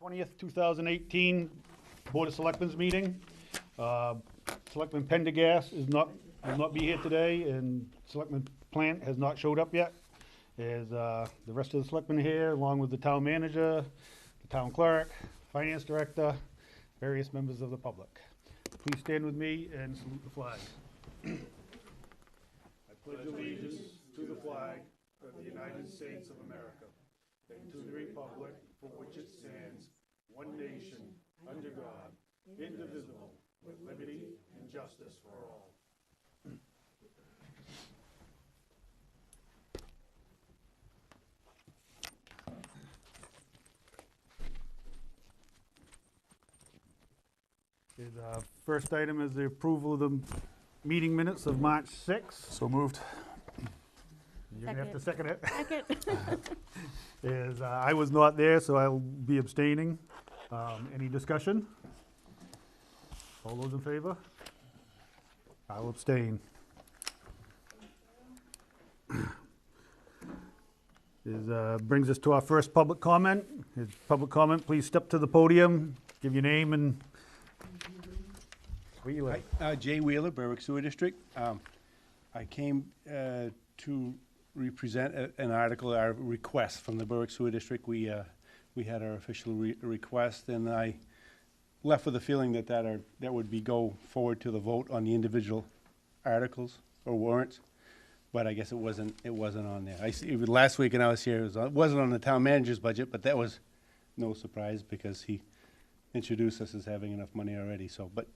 20th, 2018 Board of Selectmen's meeting. Selectman Pendergast will not be here today, and Selectman Plant has not showed up yet. Is the rest of the selectmen here, along with the town manager, the town clerk, finance director, various members of the public. Please stand with me and salute the flag. I pledge allegiance to the flag of the United States of America and to the republic for which it stands, one nation, under God, indivisible, with liberty and justice for all. The first item is the approval of the meeting minutes of March 6th. So moved. You're gonna have to second it. Second. I was not there, so I'll be abstaining. Any discussion? All those in favor? I'll abstain. Brings us to our first public comment. Public comment, please step to the podium, give your name and where you live. Hi, Jay Wheeler, Berwick Sewer District. I came to represent an article, our request from the Berwick Sewer District. We had our official request, and I left with the feeling that would go forward to the vote on the individual articles or warrants, but I guess it wasn't on there. Last week when I was here, it wasn't on the town manager's budget, but that was no surprise because he introduced us as having enough money already. So, but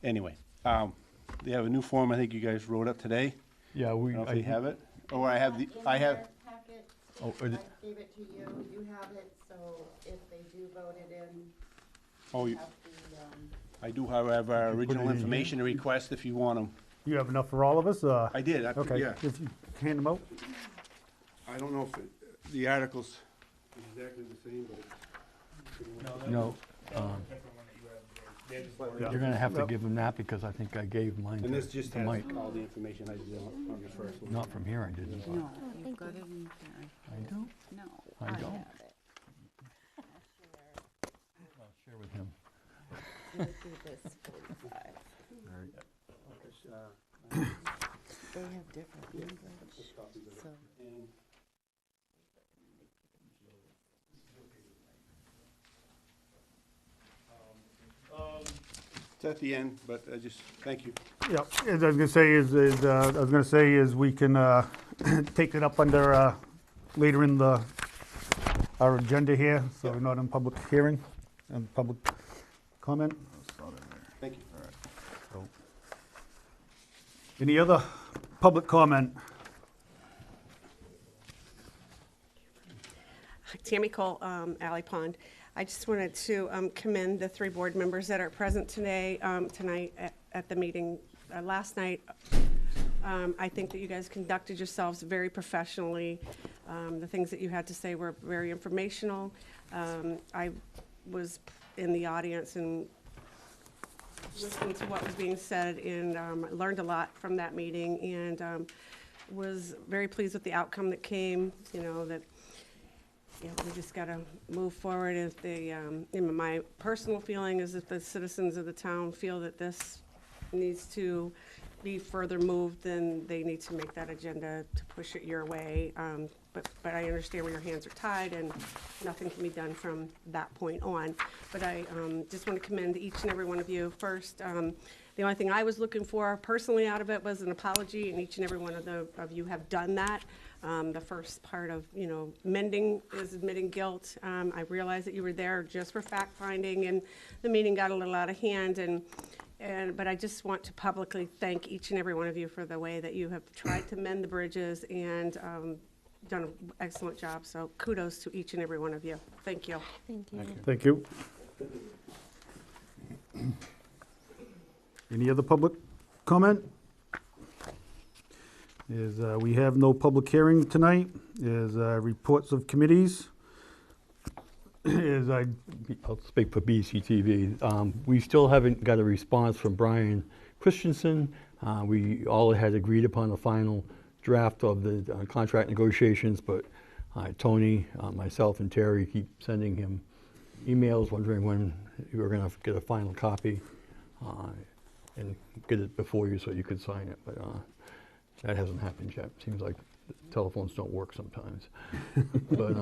anyway, they have a new form. I think you guys wrote up today. Yeah, I don't know if you have it, or I have. I packet. Oh, I gave it to you. You have it. So if they do vote it in, Oh, have the, I do, however, our Did you put original it in information request if you want them. You have enough for all of us? I did. Okay, Yeah. if you hand them out. I don't know if the articles exactly the same, but. No, you're gonna have to Yep. give him that because I think I gave mine And this just to has Mike. all the information I did on the first one. Not from here, I didn't. No, you've got it in there. I don't. No, I I don't. have it. I'll share with him. We'll do this 45. They have different language, so. It's at the end, but I just, thank you. Yeah, as I was gonna say is we can take it up under later in our agenda here, so we're not in public hearing and public comment. Thank you. So, any other public comment? Tammy Cole, Alley Pond. I just wanted to commend the 3 board members that are present today, tonight at the meeting last night. I think that you guys conducted yourselves very professionally. The things that you had to say were very informational. I was in the audience and listened to what was being said and learned a lot from that meeting and was very pleased with the outcome that came, that we just got to move forward. If my personal feeling is if the citizens of the town feel that this needs to be further moved, then they need to make that agenda to push it your way. But I understand where your hands are tied and nothing can be done from that point on. But I just want to commend each and every one of you. First, the only thing I was looking for personally out of it was an apology, and each and every one of you have done that. The first part of, mending is admitting guilt. I realized that you were there just for fact finding, and the meeting got a little out of hand. But I just want to publicly thank each and every one of you for the way that you have tried to mend the bridges and done an excellent job. So kudos to each and every one of you. Thank you. thank you. Thank you. Any other public comment? We have no public hearing tonight. Reports of committees. I'll speak for BCTV. We still haven't got a response from Brian Christensen. We all had agreed upon the final draft of the contract negotiations, but Tony, myself, and Terry keep sending him emails wondering when you were gonna get a final copy, and get it before you so you could sign it, but, that hasn't happened yet. Seems like telephones don't work sometimes. But,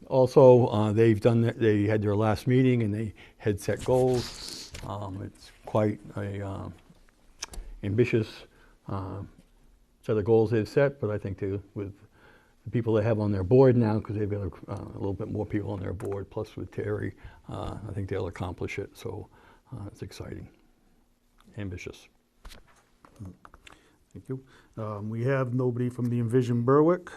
also, they've done, they had their last meeting and they had set goals. It's quite a, ambitious, set of goals they've set, but I think with the people they have on their board now, because they've got a little bit more people on their board, plus with Terry, I think they'll accomplish it, so it's exciting, ambitious. Thank you. We have nobody from the Envision Berwick.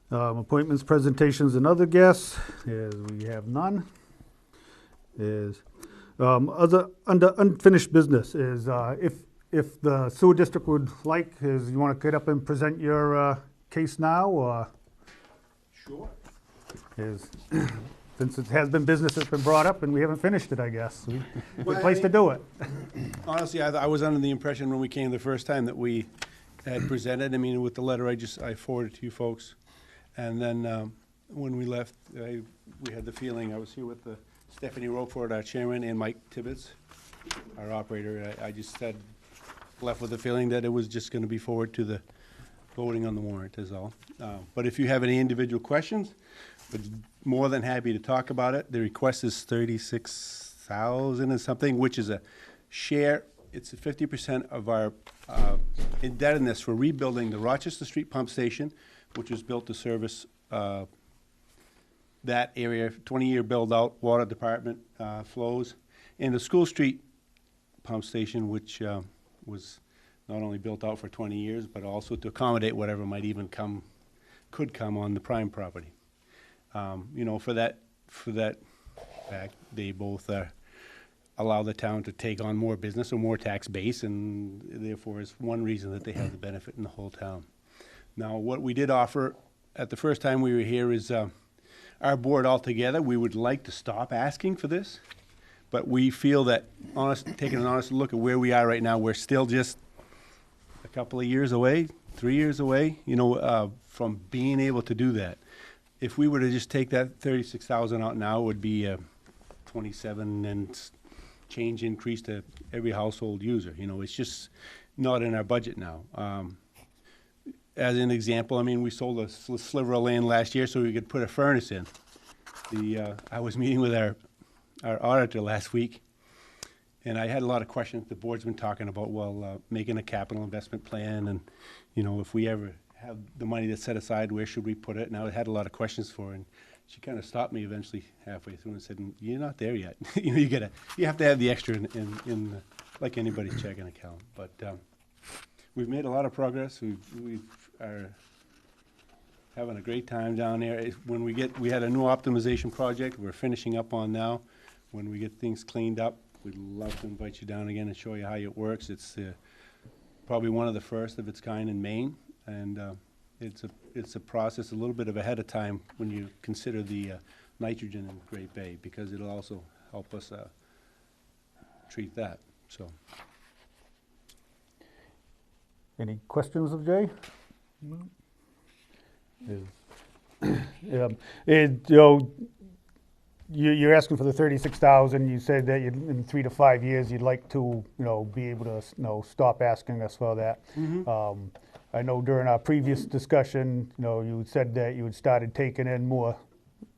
Appointments, presentations, and other guests, is we have none. Under unfinished business is, if the sewer district would like, is you want to get up and present your case now, or Sure. is, since it has been business that's been brought up and we haven't finished it, I guess. Good Well, place to do it. Honestly, I was under the impression when we came the first time that we had presented, I mean, with the letter I forwarded to you folks. And then, when we left, we had the feeling, I was here with Stephanie Roquefort, our chairman, and Mike Tibbets, our operator. I just left with the feeling that it was just gonna be forward to the voting on the warrant is all. But if you have any individual questions, we're more than happy to talk about it. The request is 36,000 and something, which is a share, it's 50% of our indebtedness for rebuilding the Rochester Street Pump Station, which was built to service that area, 20-year build-out, water department flows, and the School Street Pump Station, which was not only built out for 20 years, but also to accommodate whatever might even could come on the prime property. You know, for that fact, they both allow the town to take on more business or more tax base, and therefore is one reason that they have the benefit in the whole town. Now, what we did offer at the first time we were here is our board altogether, we would like to stop asking for this, but we feel that taking an honest look at where we are right now, we're still just a couple of years away, 3 years away, you know, from being able to do that. If we were to just take that 36,000 out now, it would be a 27 and change increase to every household user. You know, it's just not in our budget now. As an example, I mean, we sold a sliver of land last year so we could put a furnace in. I was meeting with our auditor last week, and I had a lot of questions. The board's been talking about, well, making a capital investment plan, and, you know, if we ever have the money that's set aside, where should we put it? And I had a lot of questions for her, and she kind of stopped me eventually halfway through and said, "You're not there yet. You know, you have to have the extra in like anybody's checking account." But we've made a lot of progress. We are having a great time down there. When we had a new optimization project we're finishing up on now. When we get things cleaned up, we'd love to invite you down again and show you how it works. It's probably one of the first of its kind in Maine, and it's a process a little bit of ahead of time when you consider the nitrogen in Great Bay, because it'll also help us treat that. So. Any questions of Jay? You're asking for the 36,000. You said that in 3 to 5 years, you'd like to, be able to, stop asking us for that. Mm-hmm. I know during our previous discussion, you said that you had started taking in more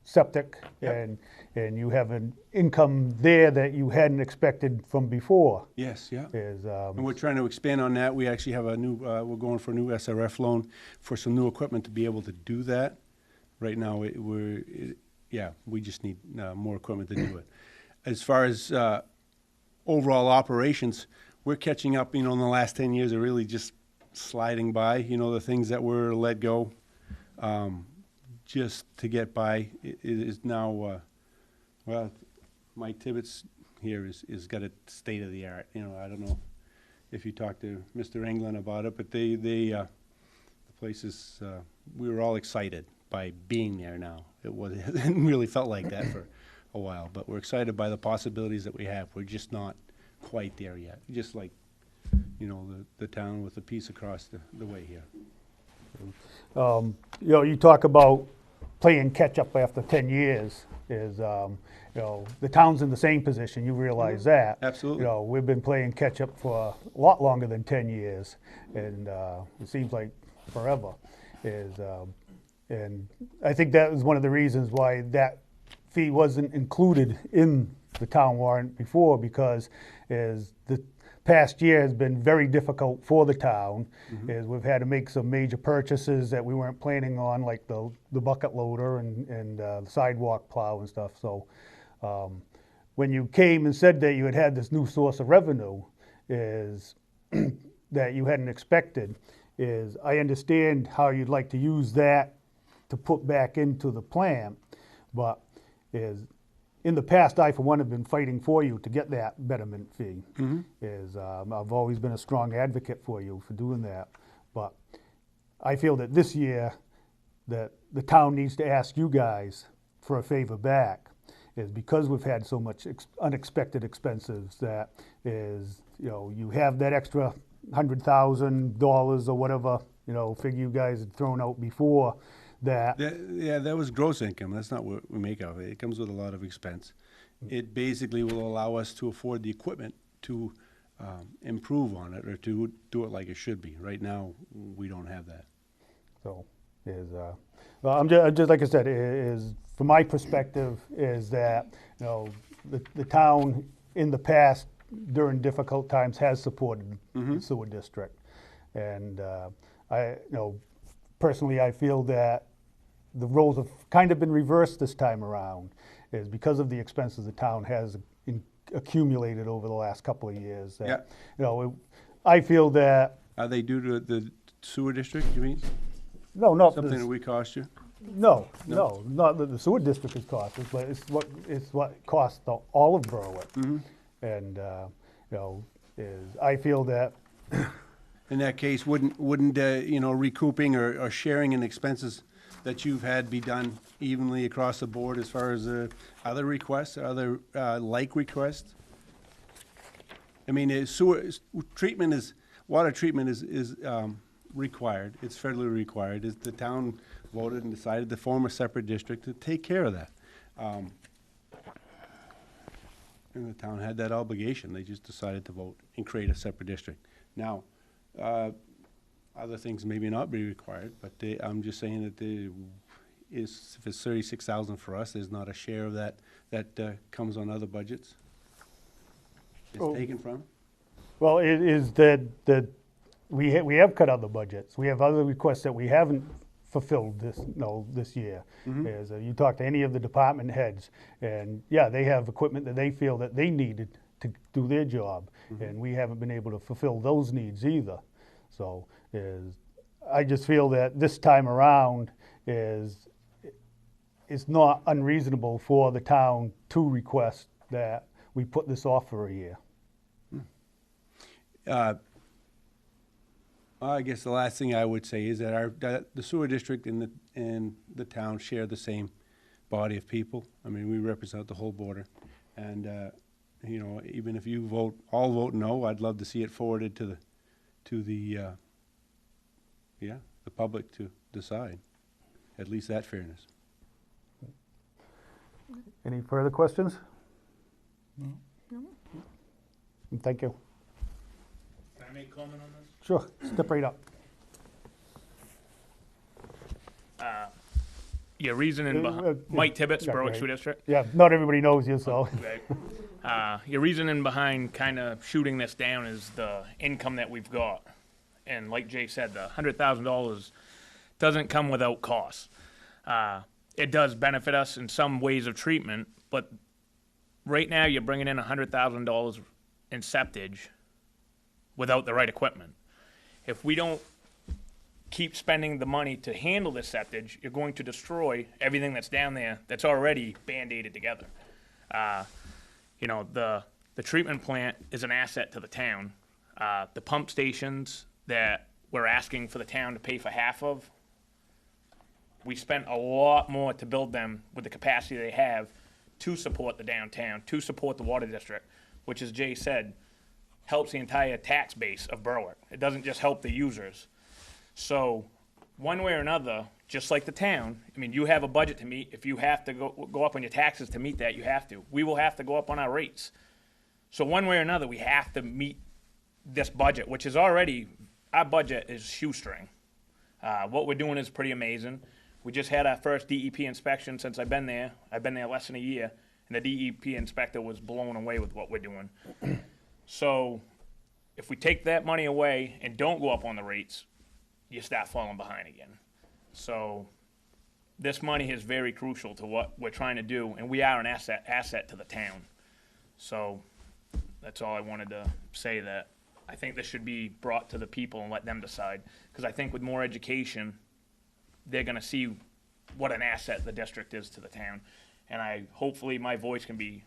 septic, Yep. and you have an income there that you hadn't expected from before. Yes, yeah. And And we're trying to expand on that. We actually have a new, we're going for a new SRF loan for some new equipment to be able to do that. Right now, we just need more equipment to do it. As far as overall operations, we're catching up, in the last 10 years are really just sliding by, the things that were let go just to get by is now, Mike Tibbets here is got a state of the art. I don't know if you talked to Mr. England about it, but the place is, we were all excited by being there now. It hadn't really felt like that for a while, but we're excited by the possibilities that we have. We're just not quite there yet, just like, the town with the piece across the way here. you talk about playing catch-up after 10 years is, the town's in the same position, you realize that. Absolutely. We've been playing catch-up for a lot longer than 10 years, and it seems like forever. And I think that was one of the reasons why that fee wasn't included in the town warrant before, because the past year has been very difficult for the town. We've had to make some major purchases that we weren't planning on, like the bucket loader and the sidewalk plow and stuff. So when you came and said that you had this new source of revenue that you hadn't expected, I understand how you'd like to use that to put back into the plan, but in the past, I, for one, have been fighting for you to get that betterment fee. I've always been a strong advocate for you for doing that. But I feel that this year, that the town needs to ask you guys for a favor back, because we've had so much unexpected expenses, you have that extra $100,000 or whatever, figure you guys had thrown out before. That was gross income. That's not what we make out of it. It comes with a lot of expense. It basically will allow us to afford the equipment to improve on it, or to do it like it should be. Right now, we don't have that. So, well, I'm just like I said, from my perspective, is that the town in the past during difficult times has supported the sewer district, and personally, I feel that the roles have kind of been reversed this time around, is because of the expenses the town has accumulated over the last couple of years. That, I feel that. Are they due to the sewer district, you mean? No, not something that we cost you? No, not that the sewer district has cost us, but it's what costs all of Berwick. And I feel that. In that case, wouldn't recouping or sharing in expenses that you've had be done evenly across the board as far as other requests, other like requests? I mean, water treatment is required. It's federally required. The town voted and decided to form a separate district to take care of that. And the town had that obligation. They just decided to vote and create a separate district. Now, other things maybe not be required, but I'm just saying that if it's $36,000 for us, there's not a share of that comes on other budgets. It's taken from. Well, it is that we have cut other budgets. We have other requests that we haven't fulfilled this year. You talk to any of the department heads, and they have equipment that they feel that they needed to do their job, and we haven't been able to fulfill those needs either. So I just feel that this time around it's not unreasonable for the town to request that we put this off for a year. I guess the last thing I would say is that the sewer district and the town share the same body of people. I mean, we represent the whole border, and even if you all vote no, I'd love to see it forwarded to the public to decide. At least that fairness. Any further questions? No. Thank you. Can I make comment on this? Sure, step right up. Your reasoning behind, Mike Tibbets, Berwick Sewer District. Yeah, not everybody knows you, so. Your reasoning behind kind of shooting this down is the income that we've got. And like Jay said, the $100,000 doesn't come without costs. It does benefit us in some ways of treatment, but right now you're bringing in $100,000 in septage without the right equipment. If we don't keep spending the money to handle this septage, you're going to destroy everything that's down there that's already band-aided together. The treatment plant is an asset to the town. The pump stations that we're asking for the town to pay for half of, we spent a lot more to build them with the capacity they have to support the downtown, to support the water district, which, as Jay said, helps the entire tax base of Berwick. It doesn't just help the users. So one way or another, just like the town, I mean, you have a budget to meet. If you have to go up on your taxes to meet that, you have to. We will have to go up on our rates. So one way or another, we have to meet this budget, which is already, our budget is shoestring. What we're doing is pretty amazing. We just had our first DEP inspection since I've been there. I've been there less than a year, and the DEP inspector was blown away with what we're doing. So if we take that money away and don't go up on the rates, you start falling behind again. So this money is very crucial to what we're trying to do, and we are an asset to the town. So that's all I wanted to say, that I think this should be brought to the people and let them decide. Because I think with more education, they're gonna see what an asset the district is to the town. And hopefully my voice can be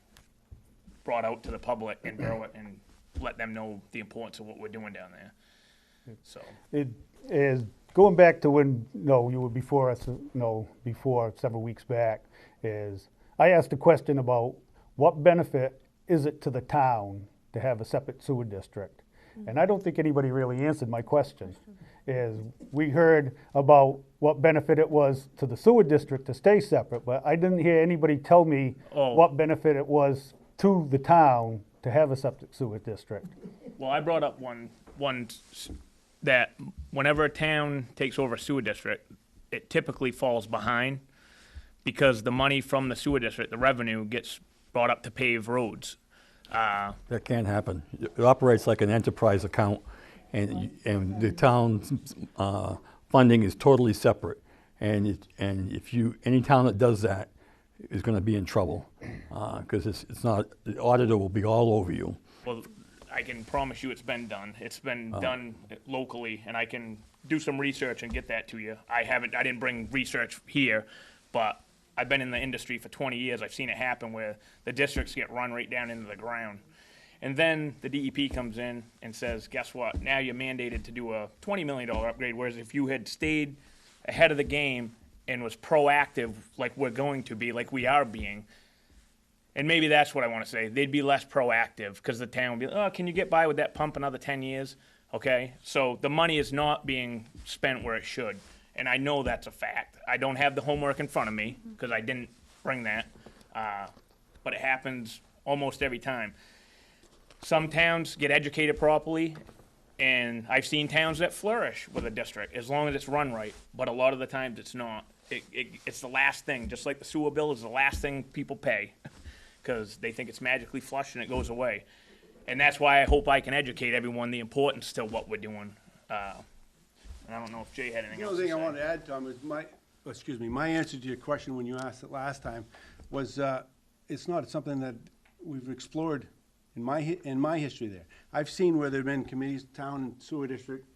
brought out to the public in Berwick and let them know the importance of what we're doing down there. So, It is, going back to when, you were before us, before several weeks back, is, I asked a question about what benefit is it to the town to have a separate sewer district? And I don't think anybody really answered my question. Is, we heard about what benefit it was to the sewer district to stay separate, but I didn't hear anybody tell me Oh. what benefit it was to the town to have a septic sewer district. well, I brought up one that whenever a town takes over a sewer district, it typically falls behind because the money from the sewer district, the revenue, gets brought up to pave roads. That can't happen. It operates like an enterprise account, and the town's funding is totally separate. And any town that does that is going to be in trouble, because it's not, the auditor will be all over you. Well, I can promise you it's been done. It's been done locally, and I can do some research and get that to you. I didn't bring research here, but I've been in the industry for 20 years. I've seen it happen where the districts get run right down into the ground. And then the DEP comes in and says, guess what? Now you're mandated to do a $20 million upgrade, whereas if you had stayed ahead of the game and was proactive like we're going to be, like we are being, and maybe that's what I want to say, they'd be less proactive because the town would be, oh, can you get by with that pump another 10 years? Okay, so the money is not being spent where it should. And I know that's a fact. I don't have the homework in front of me because I didn't bring that, but it happens almost every time. Some towns get educated properly, and I've seen towns that flourish with a district as long as it's run right, but a lot of the times it's not. It's the last thing, just like the sewer bill is the last thing people pay because they think it's magically flushed and it goes away. And that's why I hope I can educate everyone the importance to what we're doing. And I don't know if Jay had anything The else only to thing I say. want to add, Tom, is my answer to your question when you asked it last time was, it's not something that we've explored in my history there. I've seen where there've been committees, town and sewer district,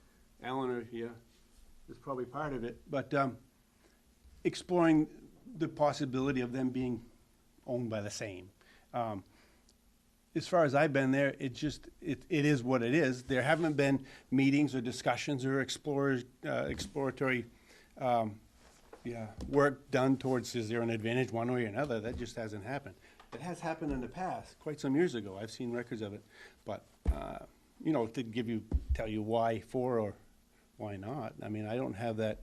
Eleanor here is probably part of it, but exploring the possibility of them being owned by the same. As far as I've been there, it is what it is. There haven't been meetings or discussions or exploratory work done towards, is there an advantage one way or another? That just hasn't happened. It has happened in the past, quite some years ago. I've seen records of it. But, it didn't tell you why for or why not. I mean, I don't have that.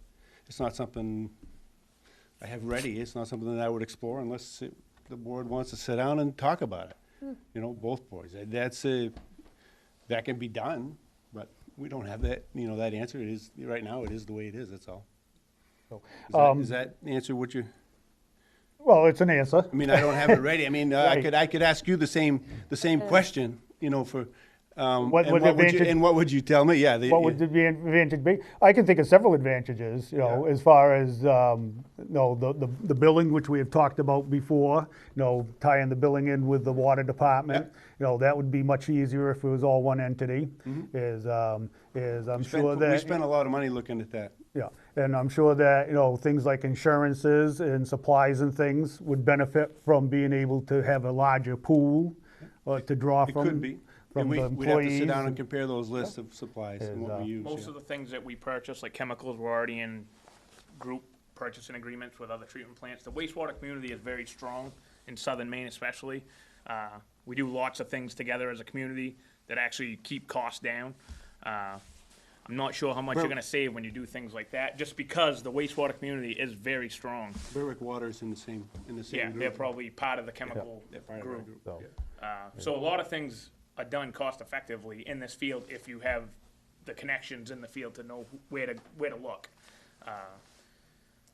It's not something I have ready. It's not something that I would explore unless the board wants to sit down and talk about it. Both boards. That can be done, but we don't have that, that answer. It is, right now, it is the way it is, that's all. So, Does that answer what you, Well, it's an answer. I mean, I don't have it ready. I mean, Right. I could ask you the same question, for, What and would what would you, advantage- and what would you tell me? Yeah. What would the advantage be? I can think of several advantages, Yeah. as far as, the billing, which we have talked about before, tying the billing in with the water department. That would be much easier if it was all one entity, is I'm sure that. We spent a lot of money looking at that. Yeah, and I'm sure that, things like insurances and supplies and things would benefit from being able to have a larger pool to draw It from. could be. From And the we'd have to sit employees. down and compare those lists of supplies and what we use. Most yeah. of the things that we purchase, like chemicals, we're already in group purchasing agreements with other treatment plants. The wastewater community is very strong in southern Maine especially. We do lots of things together as a community that actually keep costs down. I'm not sure how much you're gonna save when you do things like that, just because the wastewater community is very strong. Berwick Water is in the same Yeah, group. they're probably part of the chemical They're part of our group. group. So, So a lot of things are done cost effectively in this field if you have the connections in the field to know where to look.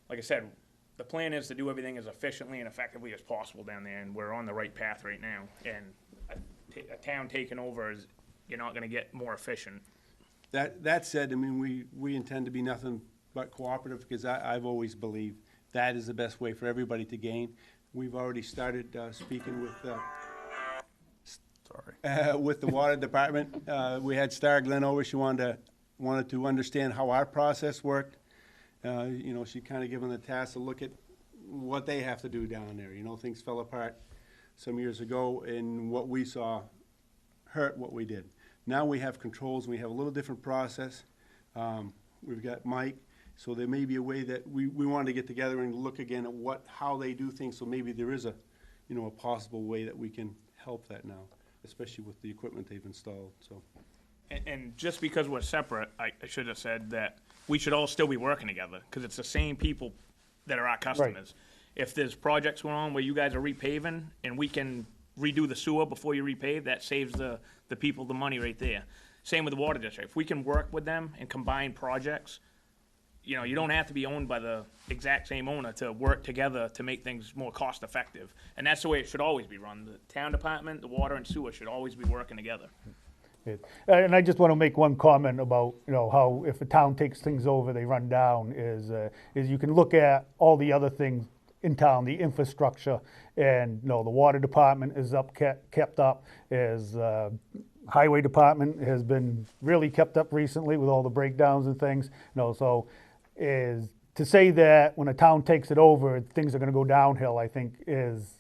Like I said, the plan is to do everything as efficiently and effectively as possible down there, and we're on the right path right now. And a town taking over is, you're not gonna get more efficient. That said, I mean, we intend to be nothing but cooperative, because I've always believed that is the best way for everybody to gain. We've already started speaking with the water department. We had Star Glenn over. She wanted to understand how our process worked. You know, she kind of given the task to look at what they have to do down there. You know, things fell apart some years ago, and what we saw hurt what we did. Now we have controls, and we have a little different process. We've got Mike, so there may be a way that we wanted to get together and look again at how they do things, so maybe there is a possible way that we can help that now, especially with the equipment they've installed, so. And just because we're separate, I should have said that we should all still be working together, because it's the same people that are our customers. If there's projects going on where you guys are repaving, and we can redo the sewer before you repave, that saves the people the money right there. Same with the water district. If we can work with them and combine projects, you know, you don't have to be owned by the exact same owner to work together to make things more cost effective. And that's the way it should always be run. The town department, the water and sewer should always be working together. And I just want to make one comment about, how if a town takes things over, they run down, is you can look at all the other things in town, the infrastructure, and, the water department is kept up, highway department has been really kept up recently with all the breakdowns and things, so is to say that when a town takes it over, things are gonna go downhill, I think is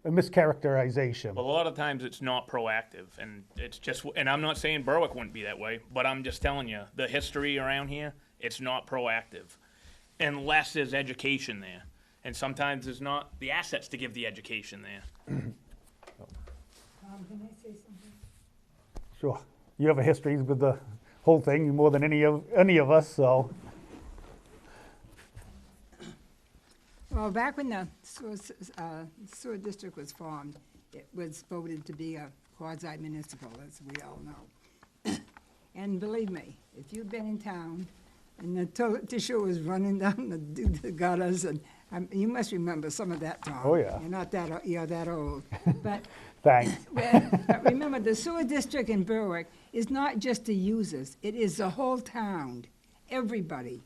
a mischaracterization. Well, a lot of times it's not proactive, and it's just, and I'm not saying Berwick wouldn't be that way, but I'm just telling you, the history around here, it's not proactive, unless there's education there. And sometimes there's not the assets to give the education there. Can I say something? Sure. You have a history with the whole thing more than any of us, so. Well, back when the sewer district was formed, it was voted to be a quasi-municipal, as we all know. And believe me, if you've been in town and the toilet tissue was running down the gutters, and you must remember some of that, Tom. Oh, yeah. You're that old. But Thanks. but remember, the sewer district in Berwick is not just the users, it is the whole town, everybody.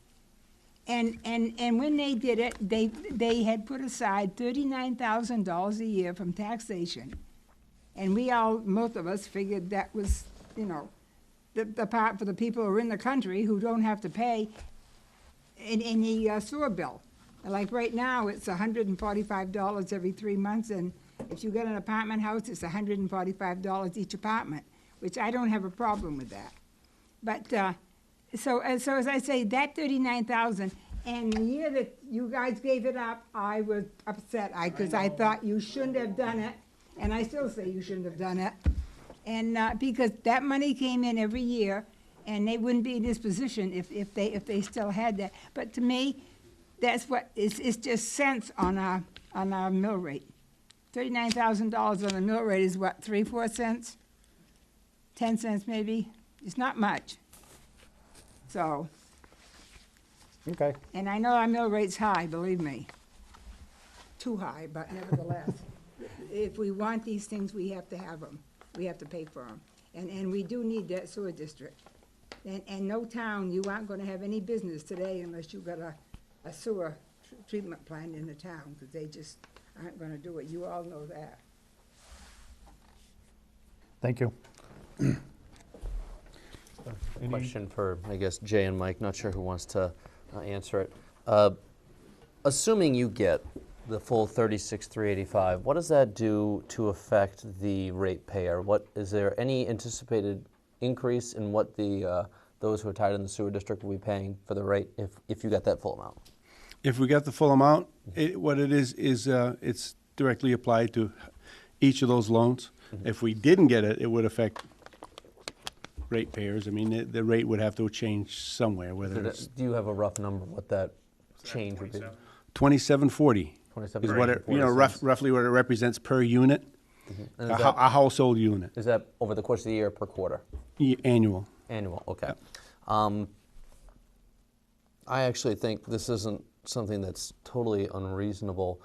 And when they did it, they had put aside $39,000 a year from taxation. And most of us figured that was, the part for the people who are in the country who don't have to pay any sewer bill. Like right now, it's $145 every 3 months, and if you get an apartment house, it's $145 each apartment, which I don't have a problem with that. But so as I say, that $39,000, and the year that you guys gave it up, I was upset, because I thought you shouldn't have done it, and I still say you shouldn't have done it, and because that money came in every year, and they wouldn't be in this position if they still had that. But to me, that's what it's just cents on our mill rate. $39,000 on the mill rate is what, 3-4 cents, 10 cents maybe. It's not much. So. Okay. And I know our mill rate's high, believe me. Too high, but nevertheless, if we want these things, we have to have them. We have to pay for them. And we do need that sewer district. And no town, you aren't gonna have any business today unless you've got a sewer treatment plant in the town, because they just aren't gonna do it. You all know that. Thank you. Question for, I guess, Jay and Mike, not sure who wants to answer it. Assuming you get the full $36,385, what does that do to affect the ratepayer? Is there any anticipated increase in what those who are tied in the sewer district will be paying for the rate if you get that full amount? If we got the full amount, what it is it's directly applied to each of those loans. If we didn't get it, it would affect ratepayers. I mean, the rate would have to change somewhere, whether it's Do you have a rough number what that change would be? 2740 is what it, roughly what it represents per unit, And a is that, a household unit, is that over the course of the year or per quarter? annual. Annual, okay. I actually think this isn't something that's totally unreasonable.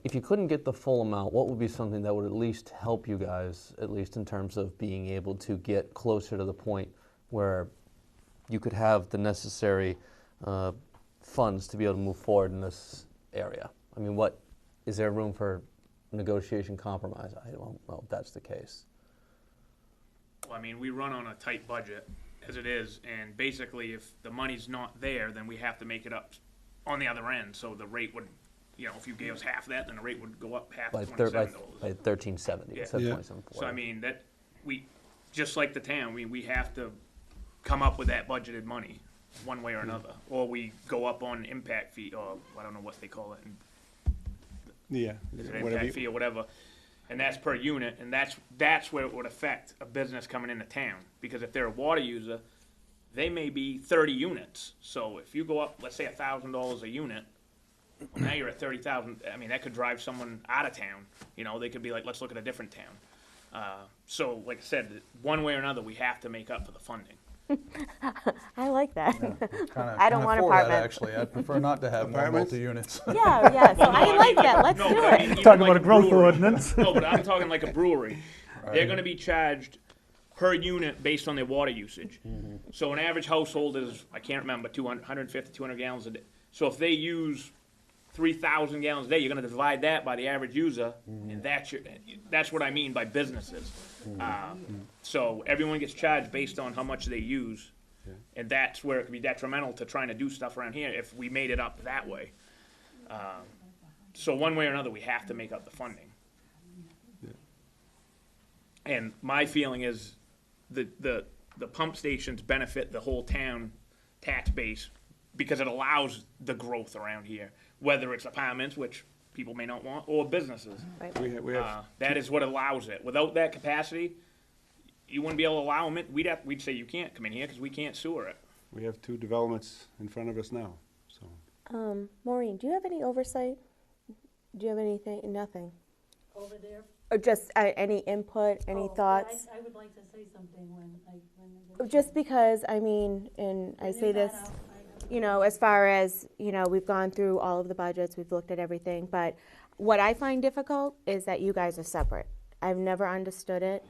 If you couldn't get the full amount, what would be something that would at least help you guys, at least in terms of being able to get closer to the point where you could have the necessary funds to be able to move forward in this area? I mean, is there room for negotiation compromise? I don't know if that's the case. Well, I mean, we run on a tight budget as it is, and basically if the money's not there, then we have to make it up on the other end, so the rate would, you know, if you gave us half that, then the rate would go up half to $27. By 1370 Yeah. instead of Yeah. 2740. So I mean, that, just like the town, we have to come up with that budgeted money, one way or another. Or we go up on impact fee, or I don't know what they call it, Yeah. is it whatever impact you- fee or whatever, and that's per unit, and that's where it would affect a business coming into town. Because if they're a water user, they may be 30 units. So if you go up, let's say $1,000 a unit, well, now you're at 30,000. I mean, that could drive someone out of town. You know, they could be like, let's look at a different town. So, like I said, one way or another, we have to make up for the funding. I like that. Kinda- I don't kinda want for that, apartments. Actually, I'd prefer not to have more Apartments? multi-units. Yeah, yeah, so I like that, let's No, do but I it. mean, even Talking like about a growth brewery. ordinance. No, but I'm talking like a brewery. They're gonna be charged per unit based on their water usage. So an average household is, I can't remember, 150, 200 gallons a day. So if they use 3,000 gallons a day, you're gonna divide that by the average user, and that's what I mean by businesses. So everyone gets charged based on how much they use, and that's where it could be detrimental to trying to do stuff around here if we made it up that way. So one way or another, we have to make up the funding. And my feeling is the pump stations benefit the whole town tax base because it allows the growth around here, whether it's apartments, which people may not want, or businesses. We have That is what allows it. Without that capacity, you wouldn't be able to allow them. We'd say you can't come in here because we can't sewer it. We have 2 developments in front of us now, so. Maureen, do you have any oversight? Do you have anything, nothing? Over there? Or just any input, any thoughts? I would like to say something when I Just because, I mean, and I say this, you know, as far as, you know, we've gone through all of the budgets, we've looked at everything, but what I find difficult is that you guys are separate. I've never understood it,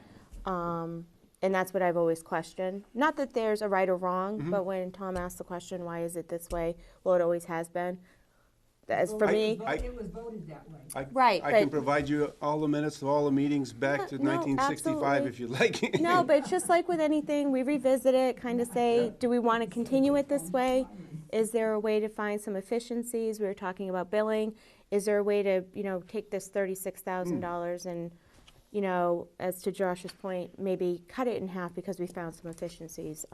and that's what I've always questioned. Not that there's a right or wrong, but when Tom asked the question, why is it this way? Well, it always has been. As for me, It was voted that way. Right, I can but- provide you all the minutes of all the meetings back to No, 1965 absolutely. if you'd like. no, but it's just like with anything, we revisit it, kind of say, do we want to continue it this way? Is there a way to find some efficiencies? We were talking about billing. Is there a way to, you know, take this $36,000 and, you know, as to Josh's point, maybe cut it in half because we found some efficiencies?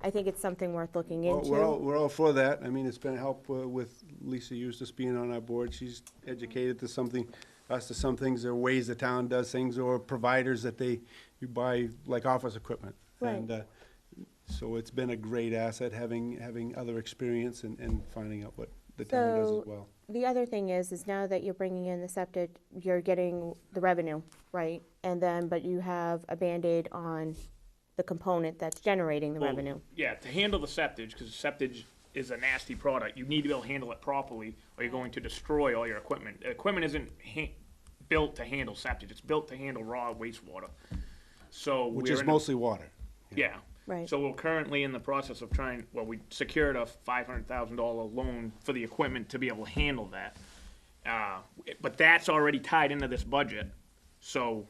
I think it's something worth looking Well, into. we're all for that. I mean, it's been a help with Lisa Eustace being on our board. She's educated us to some things, or ways the town does things, or providers that you buy, like office equipment. Right. And so it's been a great asset having other experience and finding out what the town does So- as well. The other thing is now that you're bringing in the septic, you're getting the revenue, right? And then, but you have a Band-Aid on the component that's generating the Well, revenue. Yeah, to handle the septage, because septage is a nasty product, you need to be able to handle it properly, or you're going to destroy all your equipment. The equipment isn't built to handle septage; it's built to handle raw wastewater. So Which we're is in mostly water. yeah. Right. So we're currently in the process of we secured a $500,000 loan for the equipment to be able to handle that. But that's already tied into this budget. So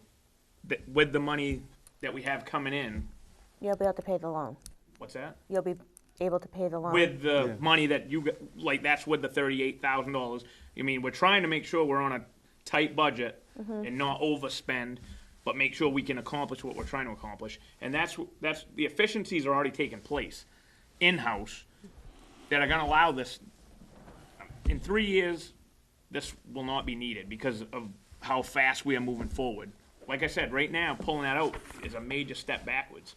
with the money that we have coming in, You'll be able to pay the loan. what's that? You'll be able to pay the loan. With the Yeah. money that you get, like, that's with the $38,000. I mean, we're trying to make sure we're on a tight budget and not overspend, but make sure we can accomplish what we're trying to accomplish. And that's the efficiencies are already taking place in-house that are gonna allow this. In 3 years, this will not be needed because of how fast we are moving forward. Like I said, right now, pulling that out is a major step backwards.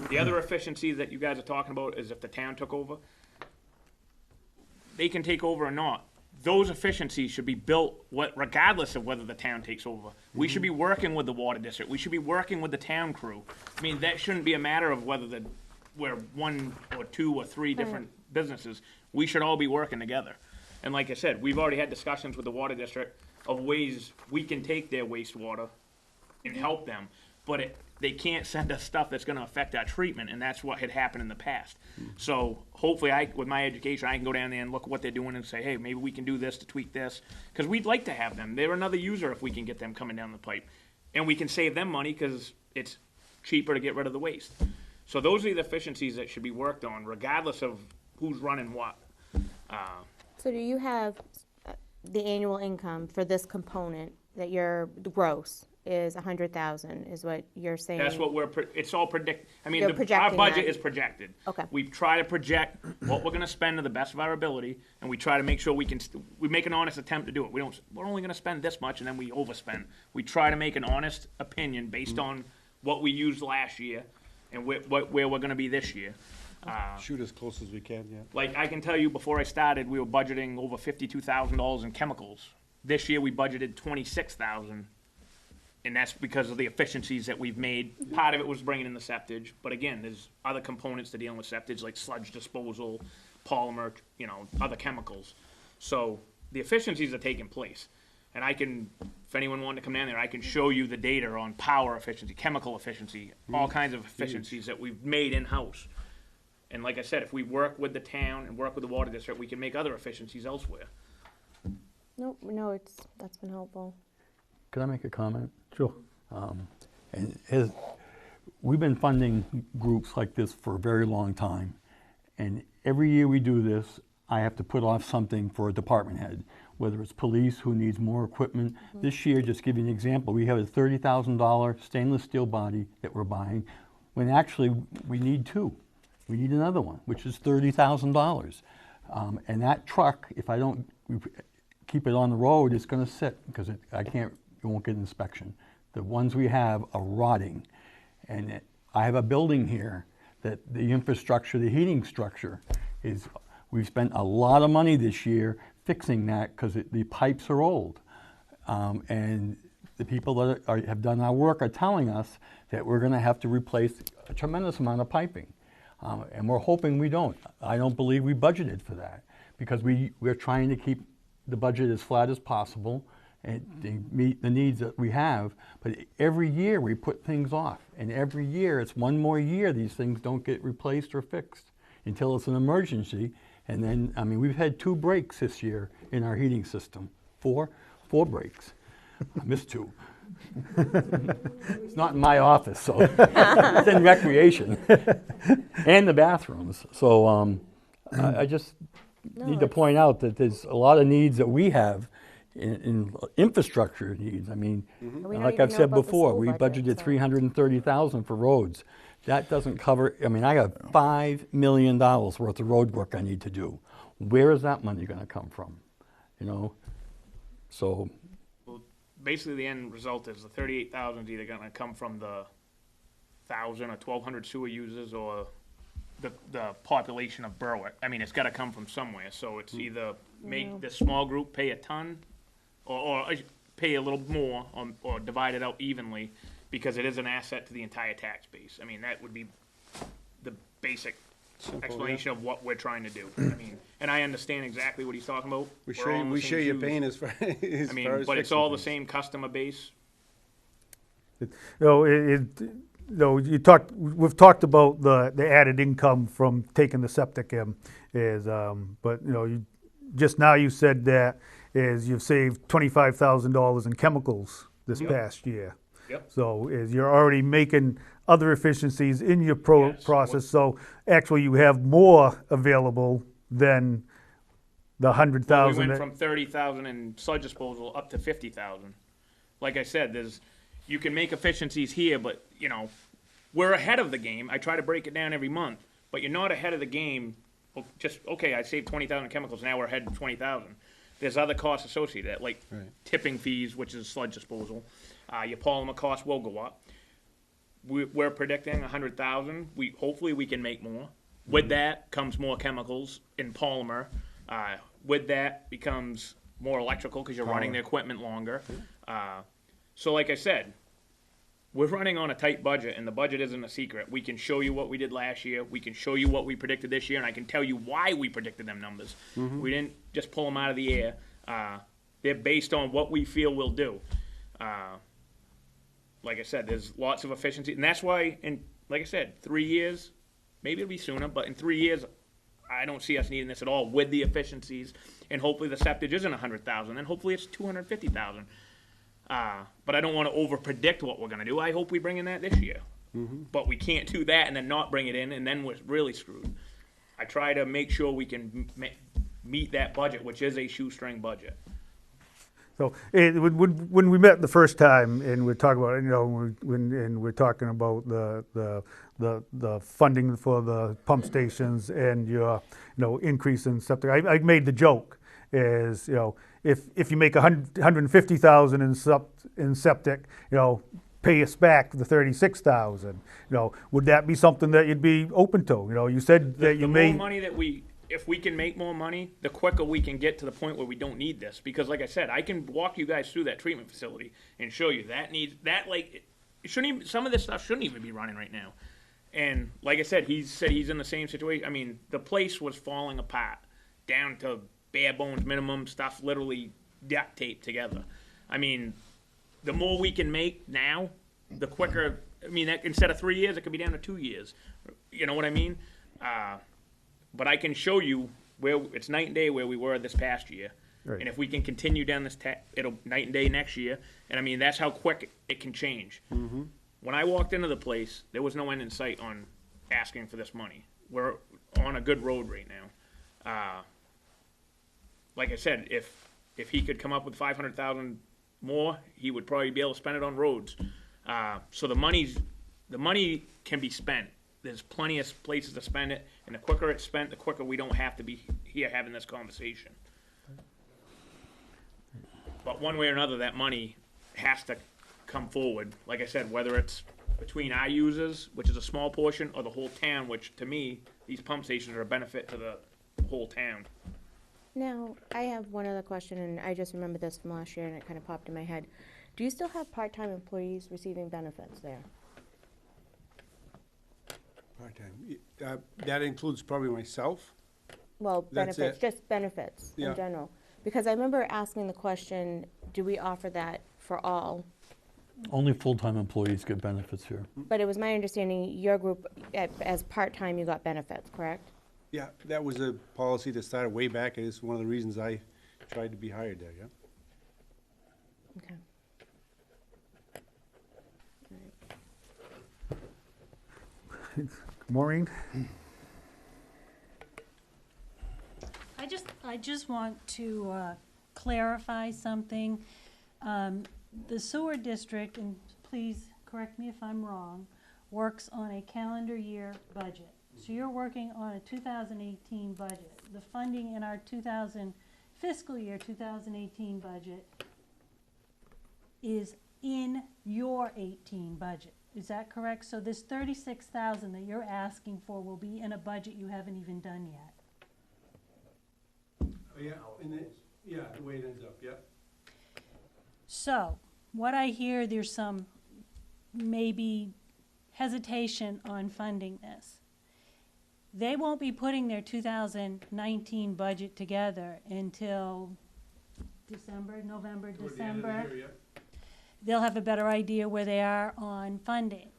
The other efficiency that you guys are talking about is if the town took over. They can take over or not. Those efficiencies should be built regardless of whether the town takes over. We should be working with the water district. We should be working with the town crew. I mean, that shouldn't be a matter of whether we're one or two or three different businesses. We should all be working together. And like I said, we've already had discussions with the water district of ways we can take their wastewater and help them. But they can't send us stuff that's gonna affect our treatment, and that's what had happened in the past. So hopefully with my education, I can go down there and look at what they're doing and say, hey, maybe we can do this to tweak this. Because we'd like to have them. They're another user if we can get them coming down the pipe. And we can save them money because it's cheaper to get rid of the waste. So those are the efficiencies that should be worked on, regardless of who's running what. So do you have the annual income for this component that your gross is 100,000 is what you're saying? That's what it's all I mean, You're our projecting budget that. is projected. Okay. We try to project what we're gonna spend to the best of our ability, and we try to make sure we make an honest attempt to do it. We're only gonna spend this much and then we overspend. We try to make an honest opinion based on what we used last year and where we're gonna be this year. Shoot as close as we can, yeah. Like, I can tell you, before I started, we were budgeting over $52,000 in chemicals. This year, we budgeted $26,000, and that's because of the efficiencies that we've made. Part of it was bringing in the septage, but again, there's other components to dealing with septage, like sludge disposal, polymer, other chemicals. So the efficiencies are taking place. And if anyone wanted to come down there, I can show you the data on power efficiency, chemical efficiency, all kinds of efficiencies that we've made in-house. And like I said, if we work with the town and work with the water district, we can make other efficiencies elsewhere. No, that's been helpful. Can I make a comment? Sure. We've been funding groups like this for a very long time, and every year we do this, I have to put off something for a department head, whether it's police who needs more equipment. This year, just to give you an example, we have a $30,000 stainless steel body that we're buying, when actually we need two. We need another one, which is $30,000. And that truck, if I don't keep it on the road, it's gonna sit, because it won't get inspection. The ones we have are rotting. And I have a building here that the infrastructure, the heating structure we've spent a lot of money this year fixing that because the pipes are old. And the people that have done our work are telling us that we're gonna have to replace a tremendous amount of piping. And we're hoping we don't. I don't believe we budgeted for that, because we're trying to keep the budget as flat as possible and to meet the needs that we have. But every year we put things off, and every year it's one more year these things don't get replaced or fixed until it's an emergency. And then, I mean, we've had 2 breaks this year in our heating system. 4 breaks. I missed 2. It's not in my office, so it's in recreation and the bathrooms. So I just need to point out that there's a lot of needs that we have in infrastructure needs. I mean, like I've said before, we budgeted $330,000 for roads. That doesn't cover. I mean, I have $5 million worth of road work I need to do. Where is that money going to come from? So. Basically, the end result is the 38,000 is either gonna come from the 1,000 or 1,200 sewer users or the population of Berwick. I mean, it's gotta come from somewhere, so it's either make this small group pay a ton or pay a little more or divide it out evenly, because it is an asset to the entire tax base. I mean, that would be the basic explanation of what we're trying to do. I mean, and I understand exactly what he's talking about. We We're all in the share same your shoes. pain as far as I mean, but it's all the same customer base. We've talked about the added income from taking the septic in, but just now you said that you've saved $25,000 in chemicals this past year. Yep. So you're already making other efficiencies in your Yes. process, so actually you have more available than the Well, 100,000. we went from 30,000 in sludge disposal up to 50,000. Like I said, you can make efficiencies here, but we're ahead of the game. I try to break it down every month, but you're not ahead of the game. I saved 20,000 chemicals. Now we're ahead of 20,000. there's other costs associated, like Right. tipping fees, which is sludge disposal. Your polymer costs will go up. We're predicting 100,000. Hopefully we can make more. With that comes more chemicals in polymer. With that becomes more electrical because you're running the equipment longer. So like I said, we're running on a tight budget, and the budget isn't a secret. We can show you what we did last year. We can show you what we predicted this year, and I can tell you why we predicted them numbers. We didn't just pull them out of the air. They're based on what we feel we'll do. Like I said, there's lots of efficiency, and that's why, like I said, 3 years, maybe it'll be sooner, but in 3 years, I don't see us needing this at all with the efficiencies, and hopefully the septage isn't 100,000, and hopefully it's 250,000. But I don't want to over-predict what we're going to do. I hope we bring in that this year. But we can't do that and then not bring it in, and then we're really screwed. I try to make sure we can meet that budget, which is a shoestring budget. So when we met the first time and we're talking about, when we're talking about the funding for the pump stations and your, increase in septic, I made the joke is, if you make 150,000 in septic, pay us back the 36,000. Would that be something that you'd be open to? You said that you The may. more money that if we can make more money, the quicker we can get to the point where we don't need this. Because like I said, I can walk you guys through that treatment facility and show you it shouldn't even, some of this stuff shouldn't even be running right now. And like I said, he's in the same situation. I mean, the place was falling apart down to bare bones minimum stuff, literally duct taped together. I mean, the more we can make now, the quicker. I mean, instead of 3 years, it could be down to 2 years. You know what I mean? But I can show you where it's night and day where we were this past year. Right. And if we can continue down this, it'll night and day next year. And I mean, that's how quick it can change. When I walked into the place, there was no end in sight on asking for this money. We're on a good road right now. Like I said, if he could come up with 500,000 more, he would probably be able to spend it on roads. So the money can be spent. There's plenty of places to spend it, and the quicker it's spent, the quicker we don't have to be here having this conversation. But one way or another, that money has to come forward. Like I said, whether it's between our users, which is a small portion, or the whole town, which to me, these pump stations are a benefit to the whole town. Now, I have one other question, and I just remembered this from last year, and it kind of popped in my head. Do you still have part-time employees receiving benefits there? Part-time. That includes probably myself. Well, That's benefits, it. just benefits Yeah. in general. Because I remember asking the question, do we offer that for all? Only full-time employees get benefits here. But it was my understanding, your group, as part-time, you got benefits, correct? Yeah, that was a policy that started way back, and it's one of the reasons I tried to be hired there, yeah. Okay. Maureen? I just want to clarify something. The sewer district, and please correct me if I'm wrong, works on a calendar year budget. So you're working on a 2018 budget. The funding in our fiscal year 2018 budget is in your 18 budget. Is that correct? So this 36,000 that you're asking for will be in a budget you haven't even done yet. Yeah, the way it ends up, yeah. So, what I hear, there's some maybe hesitation on funding this. They won't be putting their 2019 budget together until November, December. They'll have a better idea where they are on funding.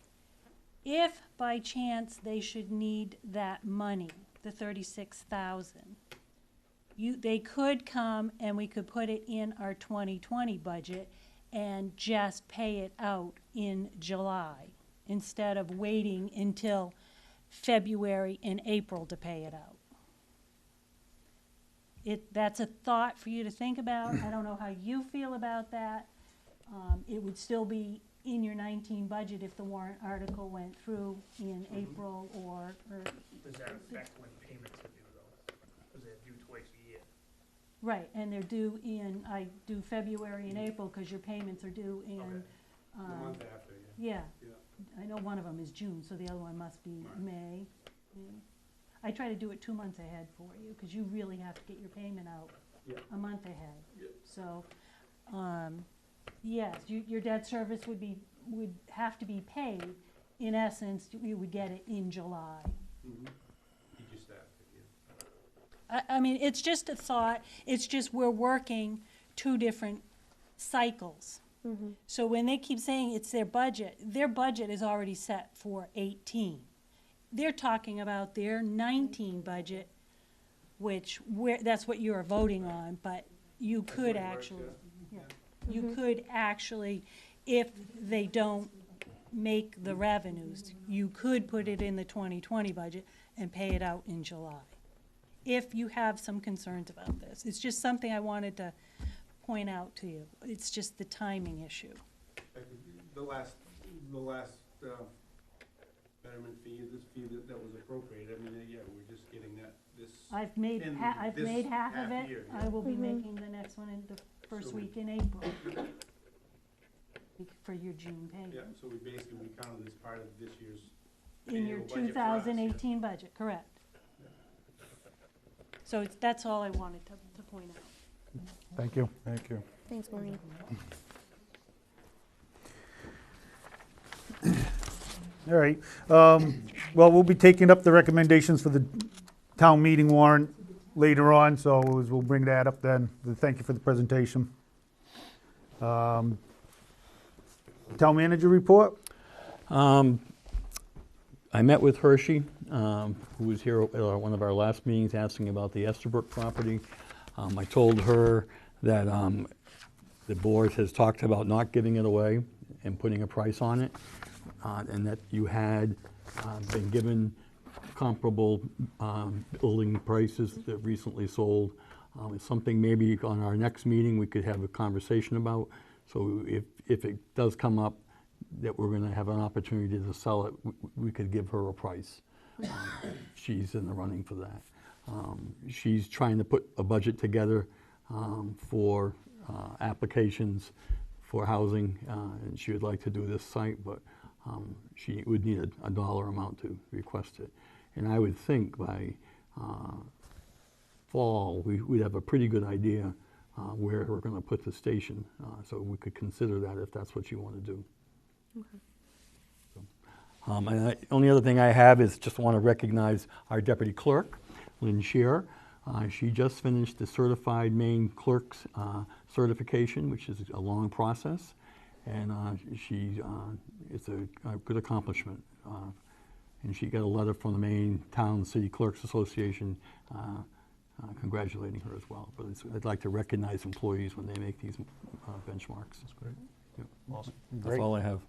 If by chance they should need that money, the 36,000, they could come and we could put it in our 2020 budget and just pay it out in July instead of waiting until February and April to pay it out. That's a thought for you to think about. I don't know how you feel about that. It would still be in your 19 budget if the warrant article went through in April or Does that affect when payments are due, though? Because they're due twice a year. Right, and they're due in, I do February and April, because your payments are due in, The month after, yeah. Yeah. I know one of them is June, so the other one must be May. I try to do it 2 months ahead for you, because you really have to get your payment out Yeah. a month ahead. Yeah. So, yes, your debt service would have to be paid. In essence, you would get it in July. Mm-hmm. You just have to, yeah. I mean, it's just a thought, it's just we're working 2 different cycles. So when they keep saying it's their budget is already set for 18. They're talking about their 19 budget, which that's what you're voting on, but you could actually, you could actually, if they don't make the revenues, you could put it in the 2020 budget and pay it out in July. If you have some concerns about this, it's just something I wanted to point out to you. It's just the timing issue. The last betterment fee, this fee that was appropriated, I mean, yeah, we're just getting this. I've made, in I've this made half of it. year, I will be making the next one in the first So week in April for your June payment. Yeah, so we counted this part of this year's In your annual budget for us, yeah. 2018 budget, correct. So that's all I wanted to point out. Thank you. Thank you. Thanks, Maureen. All right, well, we'll be taking up the recommendations for the town meeting warrant later on, so we'll bring that up then. Thank you for the presentation. Town manager report? I met with Hershey, who was here at one of our last meetings asking about the Estherbrook property. I told her that the board has talked about not giving it away and putting a price on it, and that you had been given comparable building prices that recently sold. It's something maybe on our next meeting we could have a conversation about. So if it does come up that we're going to have an opportunity to sell it, we could give her a price. She's in the running for that. She's trying to put a budget together for applications for housing, and she would like to do this site, but she would need a dollar amount to request it. And I would think by fall, we'd have a pretty good idea where we're going to put the station, so we could consider that if that's what you want to do. And the only other thing I have is just want to recognize our deputy clerk, Lynn Shearer. She just finished the certified Maine clerk's certification, which is a long process, and it's a good accomplishment. And she got a letter from the Maine Town City Clerks Association congratulating her as well. But I'd like to recognize employees when they make these benchmarks. That's great. Yep. Awesome. That's all I have.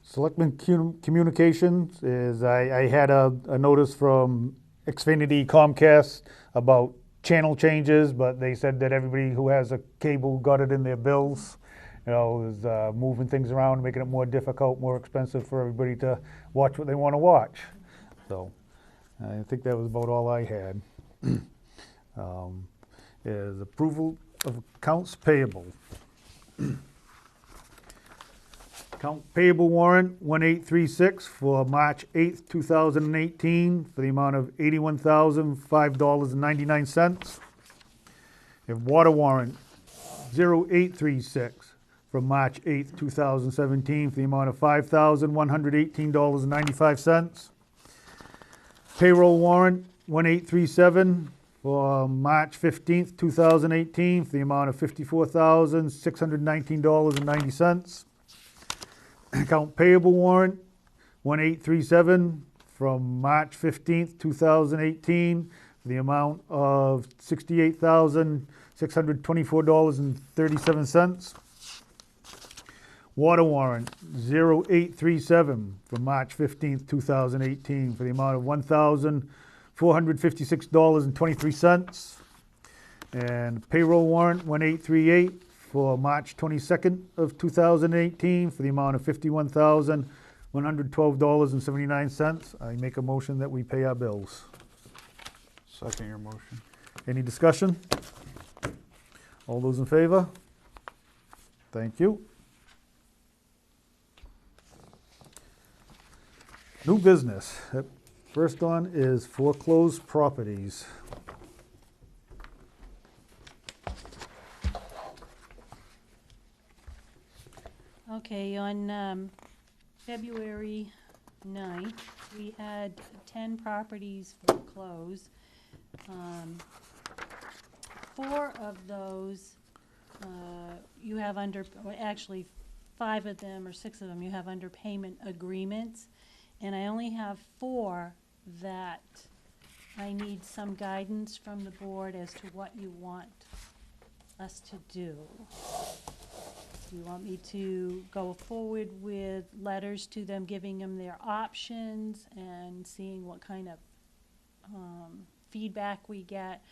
Selectmen communications is, I had a notice from Xfinity Comcast about channel changes, but they said that everybody who has a cable got it in their bills. You know, is moving things around, making it more difficult, more expensive for everybody to watch what they want to watch. So I think that was about all I had. Is approval of accounts payable. Account payable warrant 1836 for March 8th, 2018 for the amount of $81,005.99. And water warrant 0836 for March 8th, 2017 for the amount of $5,118.95. Payroll warrant 1837 for March 15th, 2018 for the amount of $54,619.90. Account payable warrant 1837 from March 15th, 2018 for the amount of $68,624.37. Water warrant 0837 from March 15th, 2018 for the amount of $1,456.23. And payroll warrant 1838 for March 22nd of 2018 for the amount of $51,112.79. I make a motion that we pay our bills. Second your motion. Any discussion? All those in favor? Thank you. New business. First on is foreclosed properties. Okay, on February 9th, we had 10 properties foreclosed. 4 of those you have under, or actually 5 of them or 6 of them you have underpayment agreements. And I only have 4 that I need some guidance from the board as to what you want us to do. Do you want me to go forward with letters to them, giving them their options and seeing what kind of feedback we get?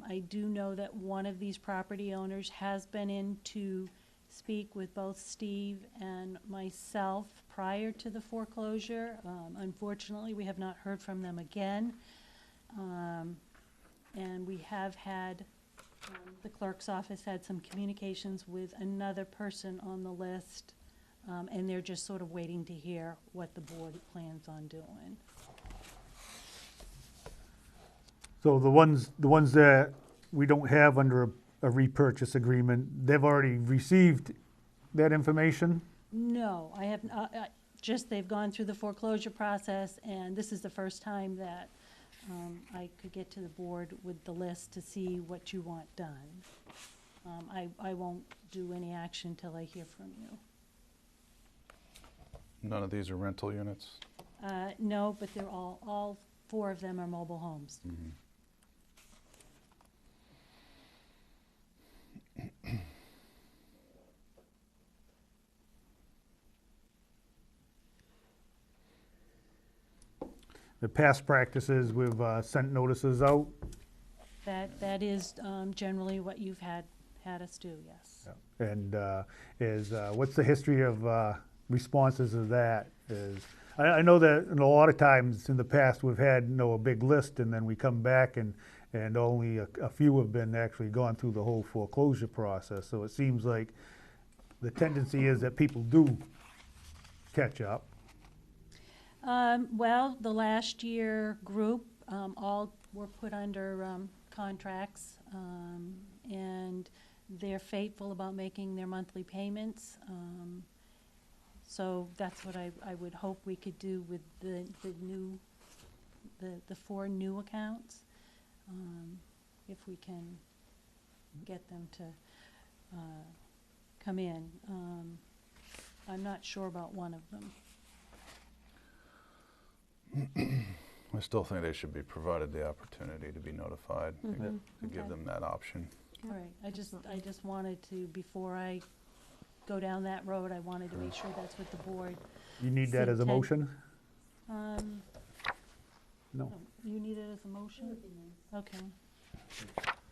I do know that one of these property owners has been in to speak with both Steve and myself prior to the foreclosure. Unfortunately, we have not heard from them again. And we have had, the clerk's office had some communications with another person on the list, and they're just sort of waiting to hear what the board plans on doing. So the ones that we don't have under a repurchase agreement, they've already received that information? No, I have, just they've gone through the foreclosure process, and this is the first time that I could get to the board with the list to see what you want done. I won't do any action till I hear from you. None of these are rental units? No, but they're all 4 of them are mobile homes. Mm-hmm. The past practices, we've sent notices out. That is generally what you've had us do, yes. And what's the history of responses to that? I know that a lot of times in the past, we've had, a big list, and then we come back and only a few have been actually gone through the whole foreclosure process. So it seems like the tendency is that people do catch up. Well, the last year group, all were put under contracts, and they're faithful about making their monthly payments. So that's what I would hope we could do with the 4 new accounts, if we can get them to come in. I'm not sure about one of them. I still think they should be provided the opportunity to be notified, to give Okay. them that option. All right, I just wanted to, before I go down that road, I wanted to make sure that's what the board. You need that as a motion? No. You need it as a motion? Okay. Is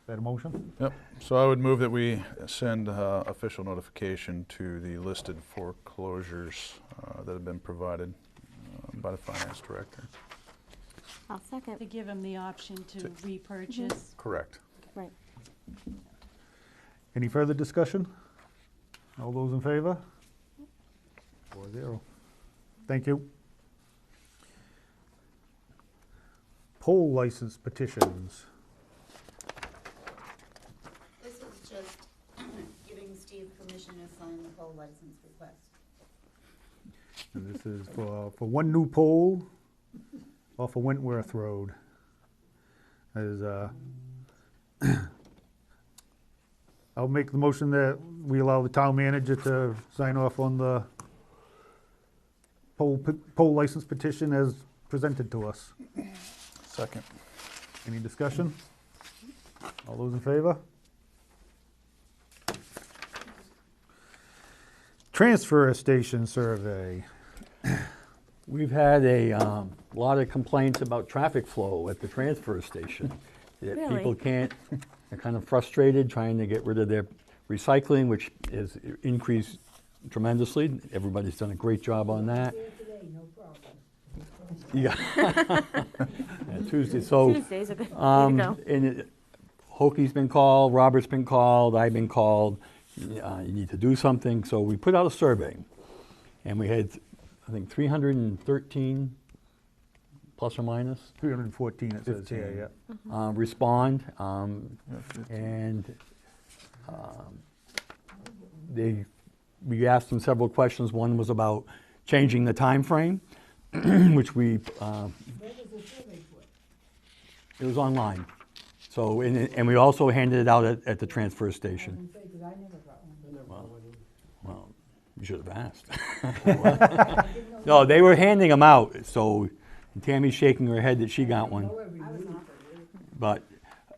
that a motion? Yep, so I would move that we send official notification to the listed foreclosures that have been provided by the finance director. I'll second. To give them the option to repurchase. Correct. Right. Any further discussion? All those in favor? 4-0. Thank you. Poll license petitions. This is just giving Steve permission to sign the whole license request. And this is for 1 new pole off of Wentworth Road. As, I'll make the motion that we allow the town manager to sign off on the poll license petition as presented to us. Second. Any discussion? All those in favor? Transfer station survey. We've had a lot of complaints about traffic flow at the transfer station. That Really? people can't, they're kind of frustrated trying to get rid of their recycling, which is increased tremendously. Everybody's done a great job on that. Yeah. Yeah, Tuesday, so. Tuesdays are good. Way to go. And Hoki's been called, Robert's been called, I've been called. You need to do something, so we put out a survey. And we had, I think, 313 plus or minus 314 it says here, yeah. respond. And we asked them several questions. One was about changing the time frame, which we, it was online. So, and we also handed it out at the transfer station. Well, you should have asked. No, they were handing them out, so Tammy's shaking her head that she got one. But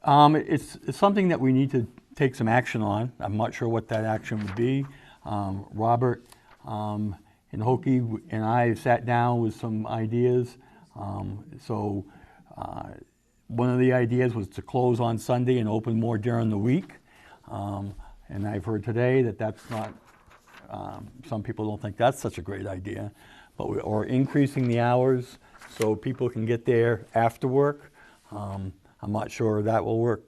it's something that we need to take some action on. I'm not sure what that action would be. Robert and Hokie and I sat down with some ideas. One of the ideas was to close on Sunday and open more during the week. And I've heard today that that's not, some people don't think that's such a great idea. Or increasing the hours so people can get there after work. I'm not sure that will work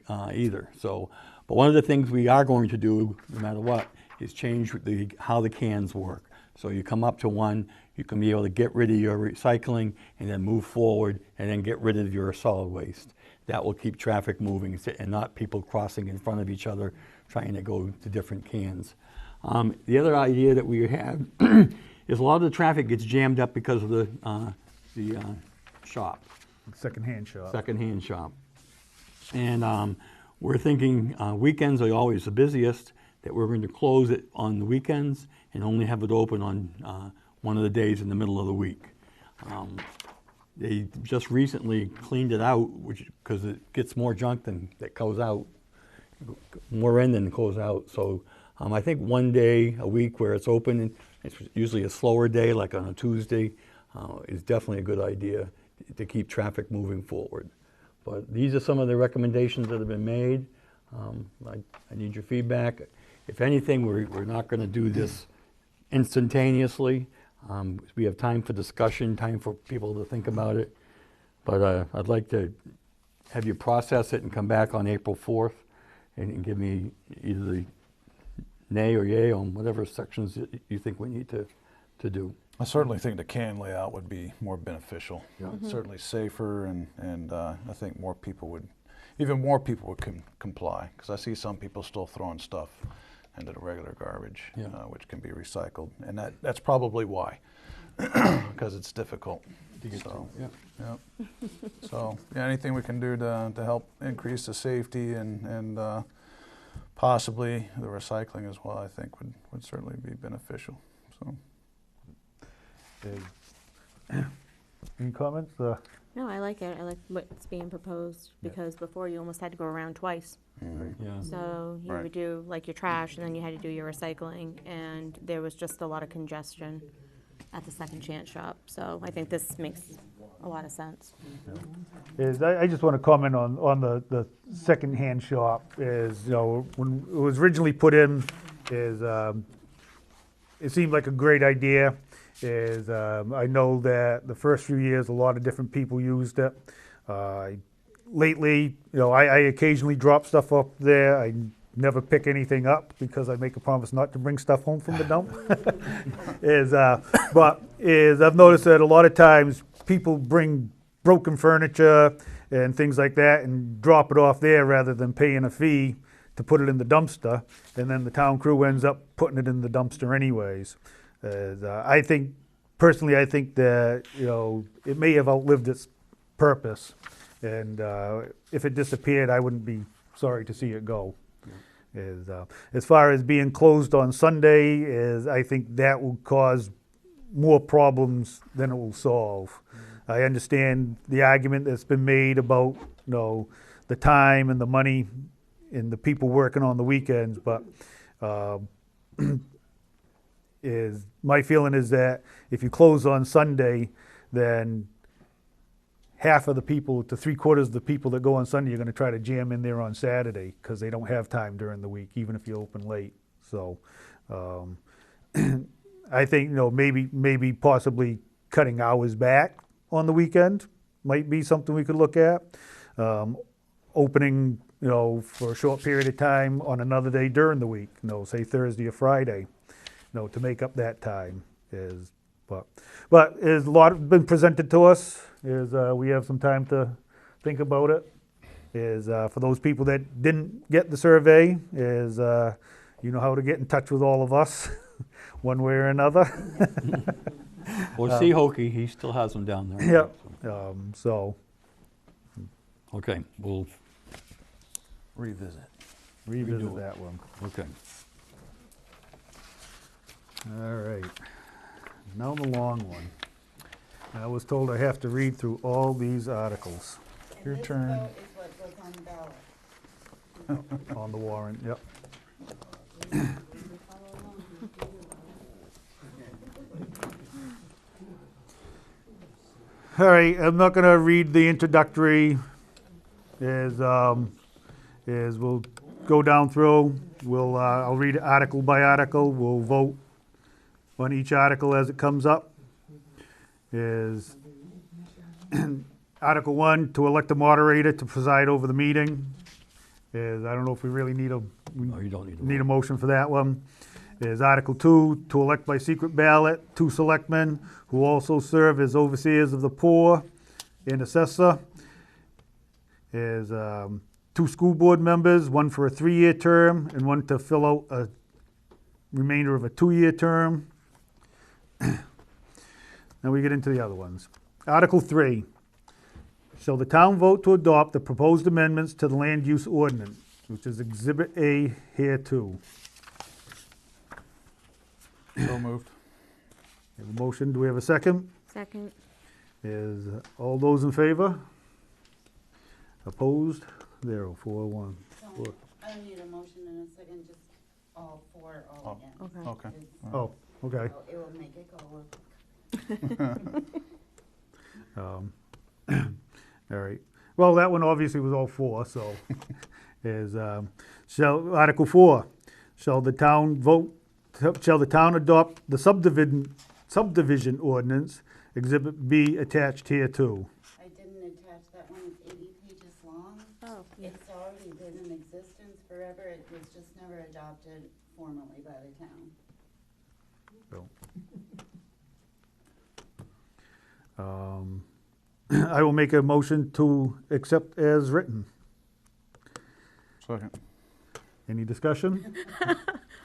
either. But one of the things we are going to do, no matter what, is change how the cans work. So you come up to one, you can be able to get rid of your recycling and then move forward and then get rid of your solid waste. That will keep traffic moving and not people crossing in front of each other trying to go to different cans. The other idea that we have is a lot of the traffic gets jammed up because of the shop. Secondhand shop. Secondhand shop. And we're thinking weekends are always the busiest, that we're going to close it on the weekends and only have it open on one of the days in the middle of the week. They just recently cleaned it out, because it gets more junk than that goes out, more in than goes out. So I think one day a week where it's open, it's usually a slower day, like on a Tuesday, is definitely a good idea to keep traffic moving forward. But these are some of the recommendations that have been made. I need your feedback. If anything, we're not going to do this instantaneously. We have time for discussion, time for people to think about it. But I'd like to have you process it and come back on April 4th and give me either the nay or yay on whatever sections that you think we need to do. I certainly think the can layout would be more beneficial. Yeah. Certainly safer, and I think even more people would comply, because I see some people still throwing stuff into the regular garbage, Yeah. Which can be recycled, and that's probably why, because it's difficult. So, Yeah. So yeah, anything we can do to help increase the safety and possibly the recycling as well, I think would certainly be beneficial. So. Any comments? No, I like it. I like what's being proposed, because before you almost had to go around twice. Yeah. So you Right. would do like your trash, and then you had to do your recycling, and there was just a lot of congestion at the second chance shop. So I think this makes a lot of sense. I just want to comment on the secondhand shop. When it was originally put in, it seemed like a great idea. I know that the first few years a lot of different people used it. Lately, I occasionally drop stuff up there. I never pick anything up because I make a promise not to bring stuff home from the dump. But I've noticed that a lot of times people bring broken furniture and things like that and drop it off there rather than paying a fee to put it in the dumpster, and then the town crew ends up putting it in the dumpster anyways. I think that it may have outlived its purpose, and if it disappeared, I wouldn't be sorry to see it go. As far as being closed on Sunday, I think that will cause more problems than it will solve. I understand the argument that's been made about the time and the money and the people working on the weekends, but my feeling is that if you close on Sunday, then half of the people to 3/4 of the people that go on Sunday are going to try to jam in there on Saturday because they don't have time during the week, even if you open late. So I think maybe possibly cutting hours back on the weekend, might be something we could look at. Opening, for a short period of time on another day during the week, say Thursday or Friday, to make up that time but is a lot been presented to us, we have some time to think about it. For those people that didn't get the survey, you know how to get in touch with all of us, one way or another. Or see Hokey, he still has them down there. Yeah, Okay, we'll Revisit. revisit Redo it. that one. okay. All right, now the long one. I was told I have to read through all these articles Your And turn. this vote is what goes on the ballot. on the warrant, yep. Follow along. All right, I'm not gonna read the introductory, we'll go down through, I'll read it article by article, we'll vote on each article as it comes up. Article 1, to elect a moderator to preside over the meeting. I don't know if we really need No, you don't need to. need a motion for that one. Article 2, to elect by secret ballot 2 selectmen who also serve as overseers of the poor and assessor. 2 school board members, 1 for a 3-year term and 1 to fill out a remainder of a 2-year term. Now we get into the other ones. Article 3, shall the town vote to adopt the proposed amendments to the land use ordinance, which is Exhibit A here too. So moved. We have a motion, do we have a second? Second. All those in favor? Opposed? 0, 4, 1. So, I don't need a motion in a second, just all 4 all again. Okay. It's- Oh, okay. so It will make it go real quick. All right. Well, that one obviously was all 4, so Article 4, shall the town adopt the subdivision ordinance, Exhibit B attached here too? I didn't attach that one, it's 80 pages long. Oh, It's already been in existence forever, it was just never adopted formally by the town. I will make a motion to accept as written. Second. Any discussion?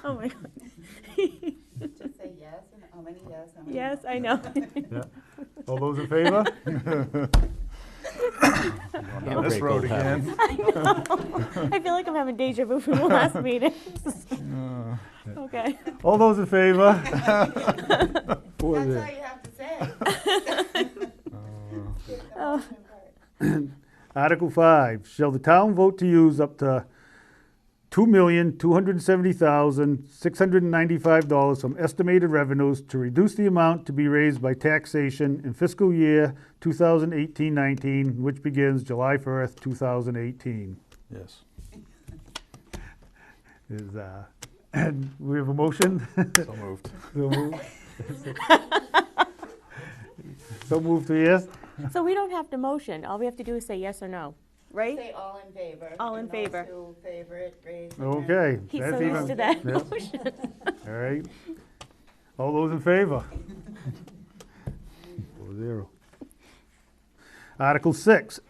Oh my God. Just say yes, and how many yes, how many no. Yes, I know. Yeah. All those in favor? On this road again. I feel like I'm having deja vu from the last meeting. Okay. All those in favor? That's all you have to say. Oh. Article 5, shall the town vote to use up to $2,270,695 from estimated revenues to reduce the amount to be raised by taxation in fiscal year 2018-19, which begins July 1st, 2018. Yes. And we have a motion? So moved. So moved. So moved to yes? So we don't have to motion. All we have to do is say yes or no, right? Say all in favor. All in and favor. those who favor it, raise their hand. Okay. He's that's so used even- to that yeah. motion. All right. All those in favor? 4-0. Article 6,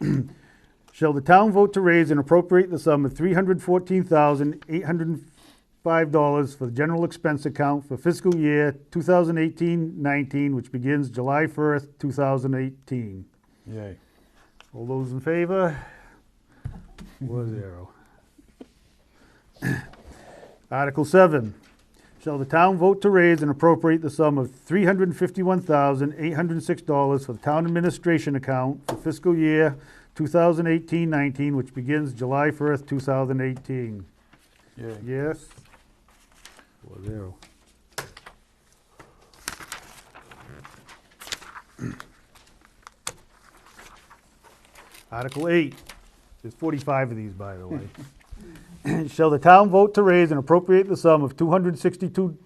shall the town vote to raise and appropriate the sum of $314,805 for the general expense account for fiscal year 2018-19, which begins July 1st, 2018. Yay. All those in favor? 4-0. Article 7, shall the town vote to raise and appropriate the sum of $351,806 for the town administration account for fiscal year 2018-19, which begins July 1st, 2018? Yay. Yes? 4-0. Article 8, there's 45 of these, by the way. Shall the town vote to raise and appropriate the sum of $262,000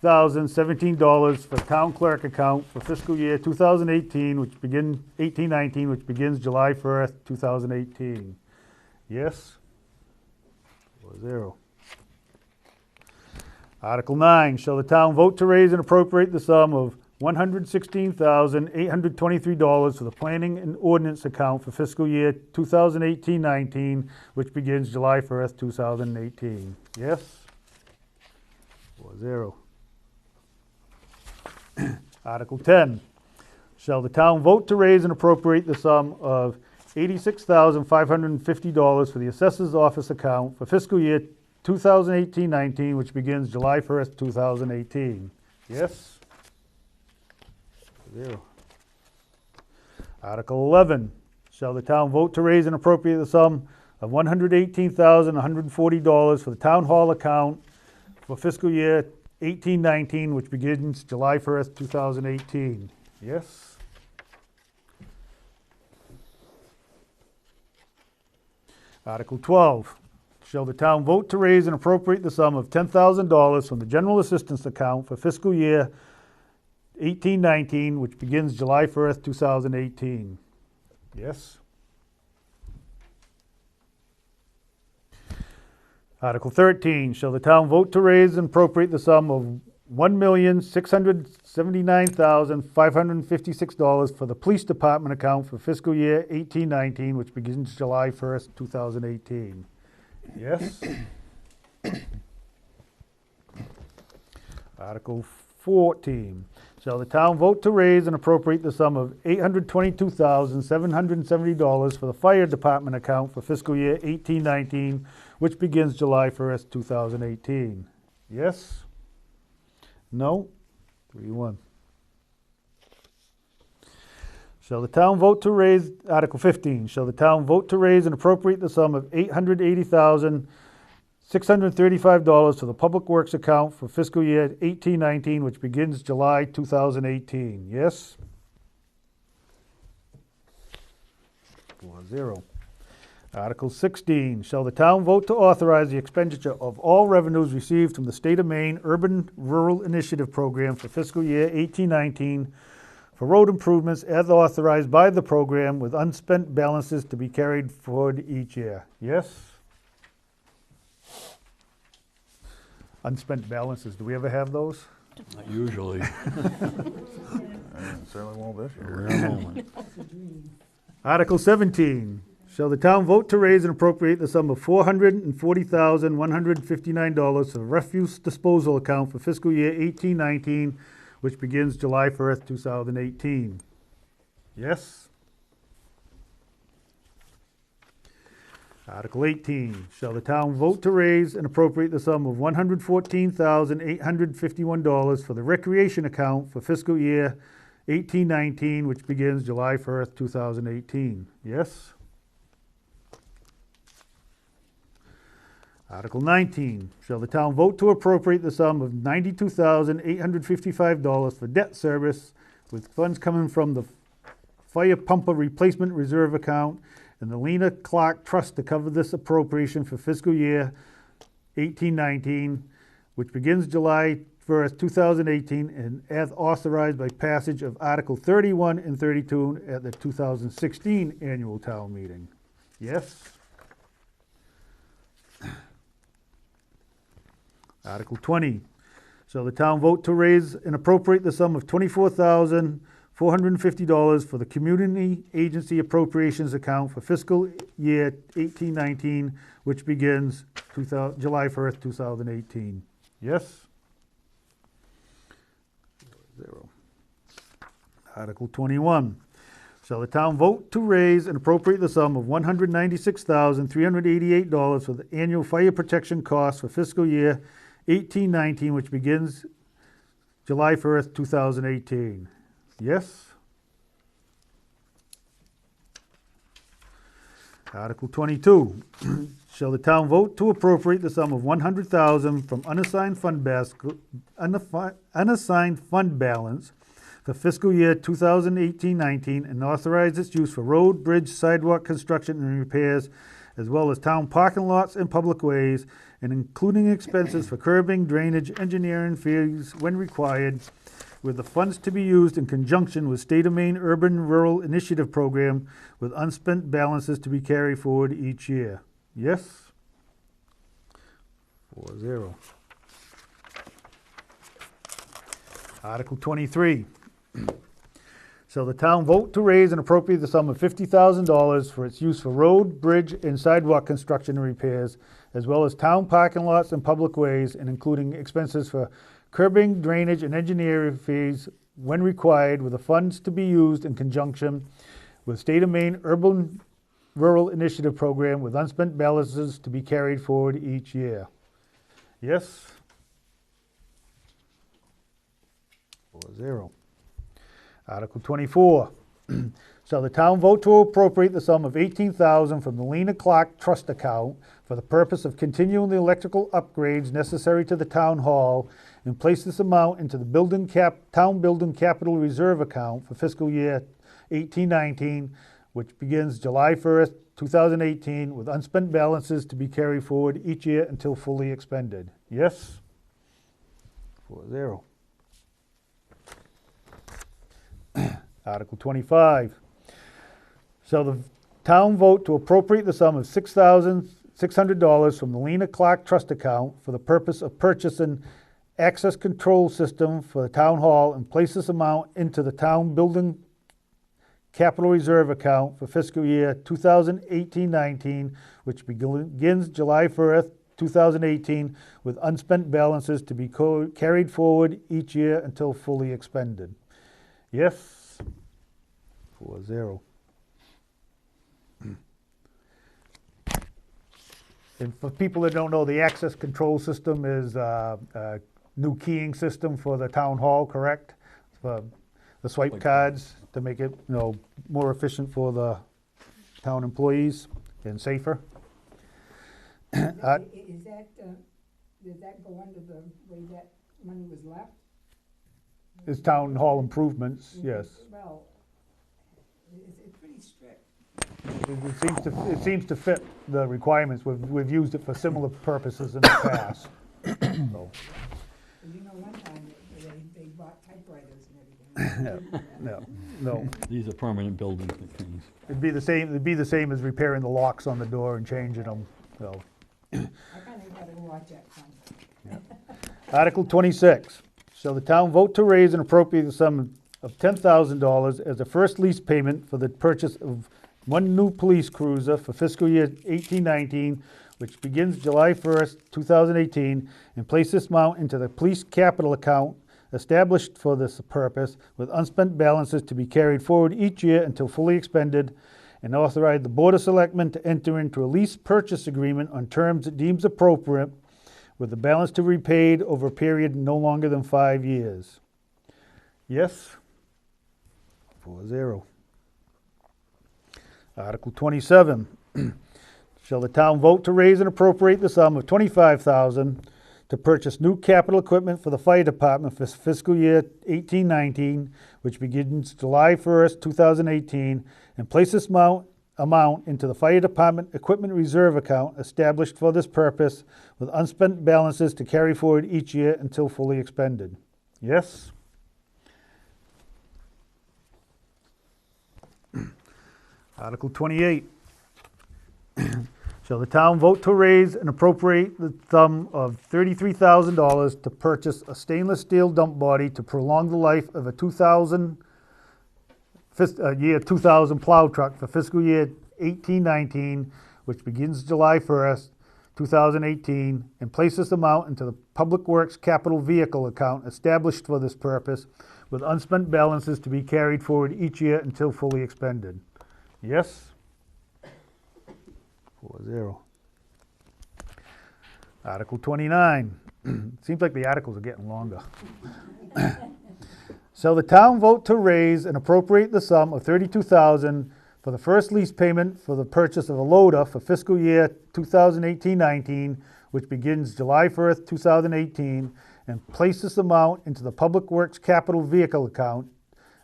$8,017 for town clerk account for fiscal year 2018, which begins 1819, which begins July 1st, 2018. Yes? 4-0. Article 9, shall the town vote to raise and appropriate the sum of $116,823 for the planning and ordinance account for fiscal year 2018-19, which begins July 1st, 2018. Yes? 4-0. Article 10, shall the town vote to raise and appropriate the sum of $86,550 for the assessor's office account for fiscal year 2018-19, which begins July 1st, 2018. Yes? 0. Article 11, shall the town vote to raise and appropriate the sum of $118,140 for the town hall account for fiscal year 1819, which begins July 1st, 2018. Yes? Article 12, shall the town vote to raise and appropriate the sum of $10,000 from the general assistance account for fiscal year 1819, which begins July 1st, 2018. Yes? Article 13, shall the town vote to raise and appropriate the sum of $1,679,556 for the police department account for fiscal year 1819, which begins July 1st, 2018. Yes? Article 14, shall the town vote to raise and appropriate the sum of $822,770 for the fire department account for fiscal year 1819, which begins July 1st, 2018. Yes? No? 3-1. Shall the town vote to raise, Article 15, shall the town vote to raise and appropriate the sum of $880,635 for the public works account for fiscal year 1819, which begins July 2018. Yes? 4-0. Article 16, shall the town vote to authorize the expenditure of all revenues received from the State of Maine Urban Rural Initiative Program for fiscal year 1819 for road improvements as authorized by the program with unspent balances to be carried forward each year. Yes? Unspent balances, do we ever have those? Not usually. And certainly won't this year. Rare moment. Article 17, shall the town vote to raise and appropriate the sum of $440,159 for the refuse disposal account for fiscal year 1819, which begins July 1st, 2018. Yes? Article 18, shall the town vote to raise and appropriate the sum of $114,851 for the recreation account for fiscal year 1819, which begins July 1st, 2018. Yes? Article 19, shall the town vote to appropriate the sum of $92,855 for debt service with funds coming from the fire pumper replacement reserve account and the Lena Clark Trust to cover this appropriation for fiscal year 1819, which begins July 1st, 2018, and as authorized by passage of Article 31 and 32 at the 2016 annual town meeting. Yes? Article 20, shall the town vote to raise and appropriate the sum of $24,450 for the Community Agency Appropriations Account for fiscal year 1819, which begins July 1st, 2018. Yes? 0. Article 21, shall the town vote to raise and appropriate the sum of $196,388 for the annual fire protection costs for fiscal year 1819, which begins July 1st, 2018. Yes? Article 22, shall the town vote to appropriate the sum of $100,000 from unassigned fund balance for fiscal year 2018-19 and authorize its use for road, bridge, sidewalk construction and repairs, as well as town parking lots and public ways, and including expenses for curbing, drainage, engineering fees when required, with the funds to be used in conjunction with State of Maine Urban Rural Initiative Program, with unspent balances to be carried forward each year. Yes? 4-0. Article 23. Shall the town vote to raise and appropriate the sum of $50,000 for its use for road, bridge, and sidewalk construction and repairs, as well as town parking lots and public ways, and including expenses for curbing, drainage, and engineering fees when required, with the funds to be used in conjunction with State of Maine Urban Rural Initiative Program, with unspent balances to be carried forward each year. Yes? 4-0. Article 24. Shall the town vote to appropriate the sum of $18,000 from the Lena Clark Trust account for the purpose of continuing the electrical upgrades necessary to the town hall, and place this amount into the town building capital reserve account for fiscal year 18-19, which begins July 1st, 2018, with unspent balances to be carried forward each year until fully expended. Yes? 4-0. Article 25. Shall the town vote to appropriate the sum of $6,600 from the Lena Clark Trust account for the purpose of purchasing access control system for the town hall, and place this amount into the town building capital reserve account for fiscal year 2018-19, which begins July 1st, 2018, with unspent balances to be carried forward each year until fully expended. Yes? 4-0. And for people that don't know, the access control system is a new keying system for the town hall, correct? For the swipe cards to make it, more efficient for the town employees and safer. Is that, does that go under the way that money was left? It's town hall improvements, yes. Well, it's pretty strict. It seems to fit the requirements. We've used it for similar purposes in the past. So. One time they bought typewriters and everything. No. These are permanent building things. It'd be the same as repairing the locks on the door and changing them, so. I kind of got to watch that one. Article 26. Shall the town vote to raise and appropriate the sum of $10,000 as a first lease payment for the purchase of one new police cruiser for fiscal year 18-19, which begins July 1st, 2018, and place this amount into the police capital account established for this purpose, with unspent balances to be carried forward each year until fully expended, and authorize the Board of Selectmen to enter into a lease purchase agreement on terms it deems appropriate, with the balance to be repaid over a period no longer than 5 years. Yes? 4-0. Article 27. Shall the town vote to raise and appropriate the sum of $25,000 to purchase new capital equipment for the fire department for fiscal year 18-19, which begins July 1st, 2018, and place this amount into the fire department equipment reserve account established for this purpose, with unspent balances to carry forward each year until fully expended. Yes? Article 28. Shall the town vote to raise and appropriate the sum of $33,000 to purchase a stainless steel dump body to prolong the life of a 2000 plow truck for fiscal year 18-19, which begins July 1st, 2018, and place this amount into the Public Works Capital Vehicle account established for this purpose, with unspent balances to be carried forward each year until fully expended. Yes? 4-0. Article 29. Seems like the articles are getting longer. Shall the town vote to raise and appropriate the sum of $32,000 for the first lease payment for the purchase of a loader for fiscal year 2018-19, which begins July 1st, 2018, and place this amount into the Public Works Capital Vehicle account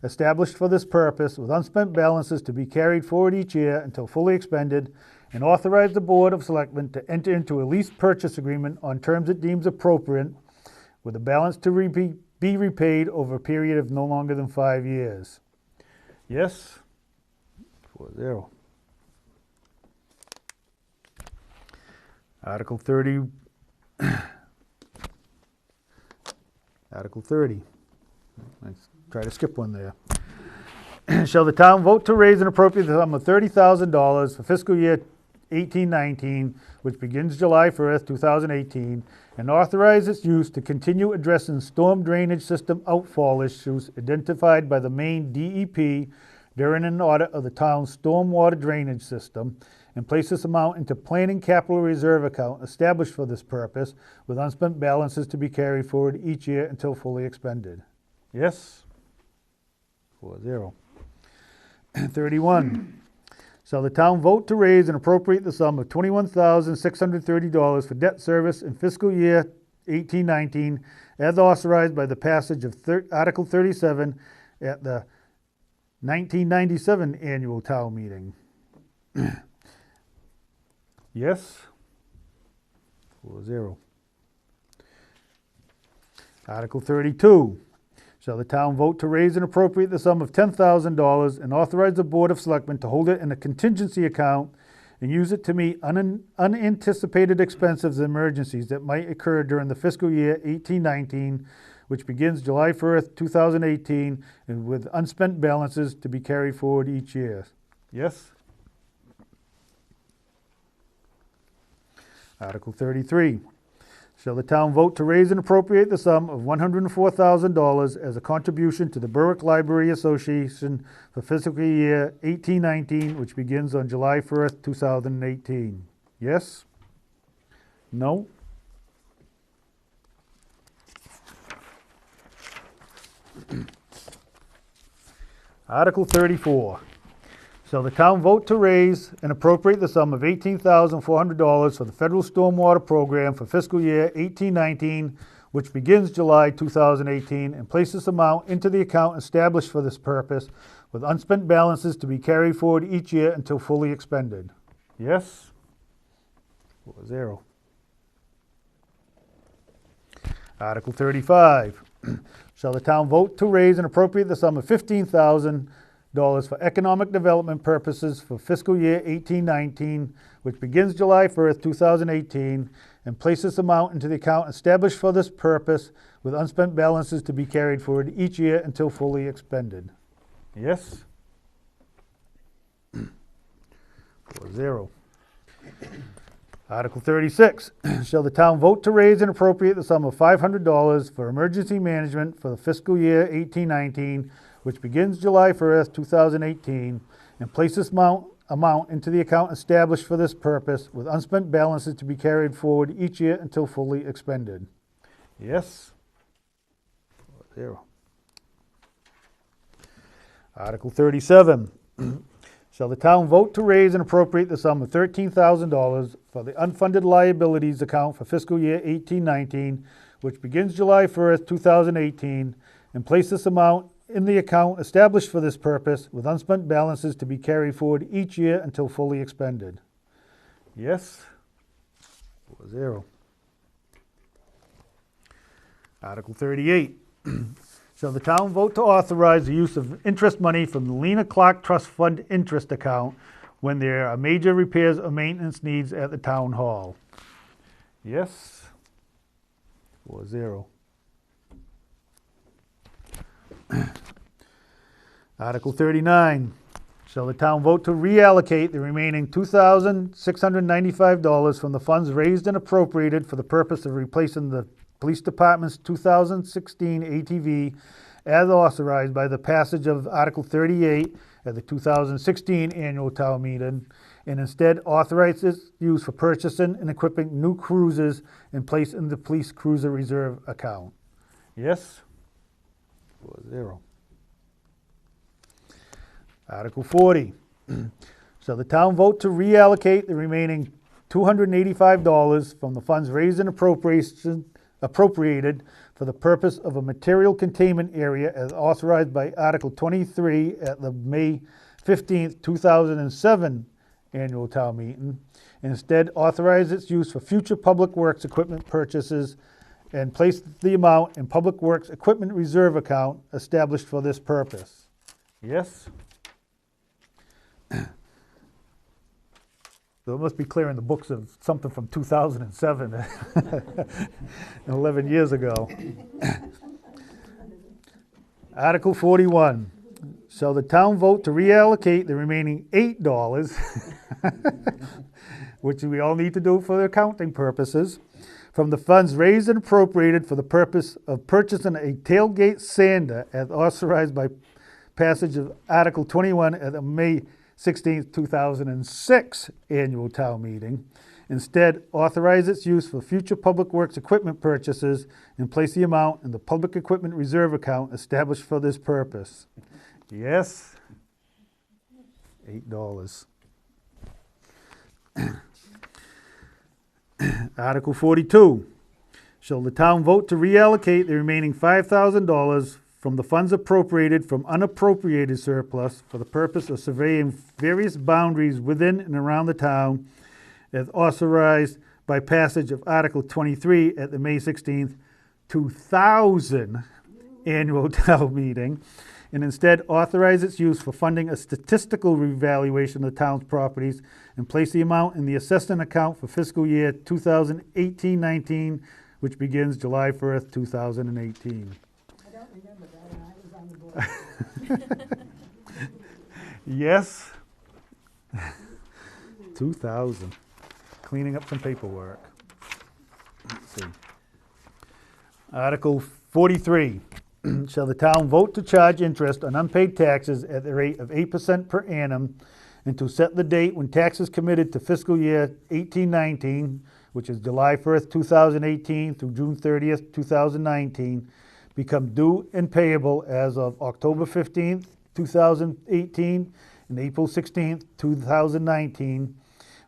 established for this purpose, with unspent balances to be carried forward each year until fully expended, and authorize the Board of Selectmen to enter into a lease purchase agreement on terms it deems appropriate, with a balance to be repaid over a period of no longer than 5 years. Yes? 4-0. Article 30. Article 30. Let's try to skip one there. Shall the town vote to raise and appropriate the sum of $30,000 for fiscal year 18-19, which begins July 1st, 2018, and authorize its use to continue addressing storm drainage system outfall issues identified by the Maine DEP during an audit of the town's stormwater drainage system, and place this amount into planning capital reserve account established for this purpose, with unspent balances to be carried forward each year until fully expended. Yes? 4-0. 31. Shall the town vote to raise and appropriate the sum of $21,630 for debt service in fiscal year 18-19, as authorized by the passage of Article 37 at the 1997 annual town meeting? Yes? 4-0. Article 32. Shall the town vote to raise and appropriate the sum of $10,000 and authorize the Board of Selectmen to hold it in a contingency account and use it to meet unanticipated expenses and emergencies that might occur during the fiscal year 18-19, which begins July 1st, 2018, and with unspent balances to be carried forward each year? Yes? Article 33. Shall the town vote to raise and appropriate the sum of $104,000 as a contribution to the Berwick Library Association for fiscal year 18-19, which begins on July 1st, 2018? Yes? No? Article 34. Shall the town vote to raise and appropriate the sum of $18,400 for the federal stormwater program for fiscal year 18-19, which begins July 2018, and place this amount into the account established for this purpose, with unspent balances to be carried forward each year until fully expended? Yes? 4-0. Article 35. Shall the town vote to raise and appropriate the sum of $15,000 for economic development purposes for fiscal year 18-19, which begins July 1st, 2018, and place this amount into the account established for this purpose, with unspent balances to be carried forward each year until fully expended? Yes? 4-0. Article 36. Shall the town vote to raise and appropriate the sum of $500 for emergency management for the fiscal year 18-19, which begins July 1st, 2018, and place this amount into the account established for this purpose, with unspent balances to be carried forward each year until fully expended? Yes? 4-0. Article 37. Shall the town vote to raise and appropriate the sum of $13,000 for the unfunded liabilities account for fiscal year 18-19, which begins July 1st, 2018, and place this amount in the account established for this purpose, with unspent balances to be carried forward each year until fully expended? Yes? 4-0. Article 38. Shall the town vote to authorize the use of interest money from the Lena Clark Trust Fund interest account when there are major repairs or maintenance needs at the town hall? Yes? 4-0. Article 39. Shall the town vote to reallocate the remaining $2,695 from the funds raised and appropriated for the purpose of replacing the Police Department's 2016 ATV as authorized by the passage of Article 38 at the 2016 annual town meeting, and instead authorize its use for purchasing and equipping new cruisers and place in the police cruiser reserve account? Yes? 4-0. Article 40. Shall the town vote to reallocate the remaining $285 from the funds raised and appropriated for the purpose of a material containment area as authorized by Article 23 at the May 15th, 2007 annual town meeting. Instead, authorize its use for future public works equipment purchases and place the amount in Public Works Equipment Reserve account established for this purpose. Yes? So it must be clear in the books of something from 2007, 11 years ago. Article 41, shall the town vote to reallocate the remaining $8, which we all need to do for accounting purposes, from the funds raised and appropriated for the purpose of purchasing a tailgate sander as authorized by passage of Article 21 at the May 16, 2006 annual town meeting. Instead, authorize its use for future public works equipment purchases and place the amount in the Public Equipment Reserve account established for this purpose. Yes? $8. Article 42, shall the town vote to reallocate the remaining $5,000 from the funds appropriated from unappropriated surplus for the purpose of surveying various boundaries within and around the town as authorized by passage of Article 23 at the May 16th, 2000 annual town meeting, and instead authorize its use for funding a statistical revaluation of the town's properties and place the amount in the assessment account for fiscal year 2018-19, which begins July 1st, 2018. I don't remember that, and I was on the board. Yes? 2000. Cleaning up some paperwork. Let's see. Article 43. Shall the town vote to charge interest on unpaid taxes at the rate of 8% per annum and to set the date when taxes committed to fiscal year 18-19, which is July 1st, 2018 through June 30th, 2019, become due and payable as of October 15th, 2018 and April 16th, 2019,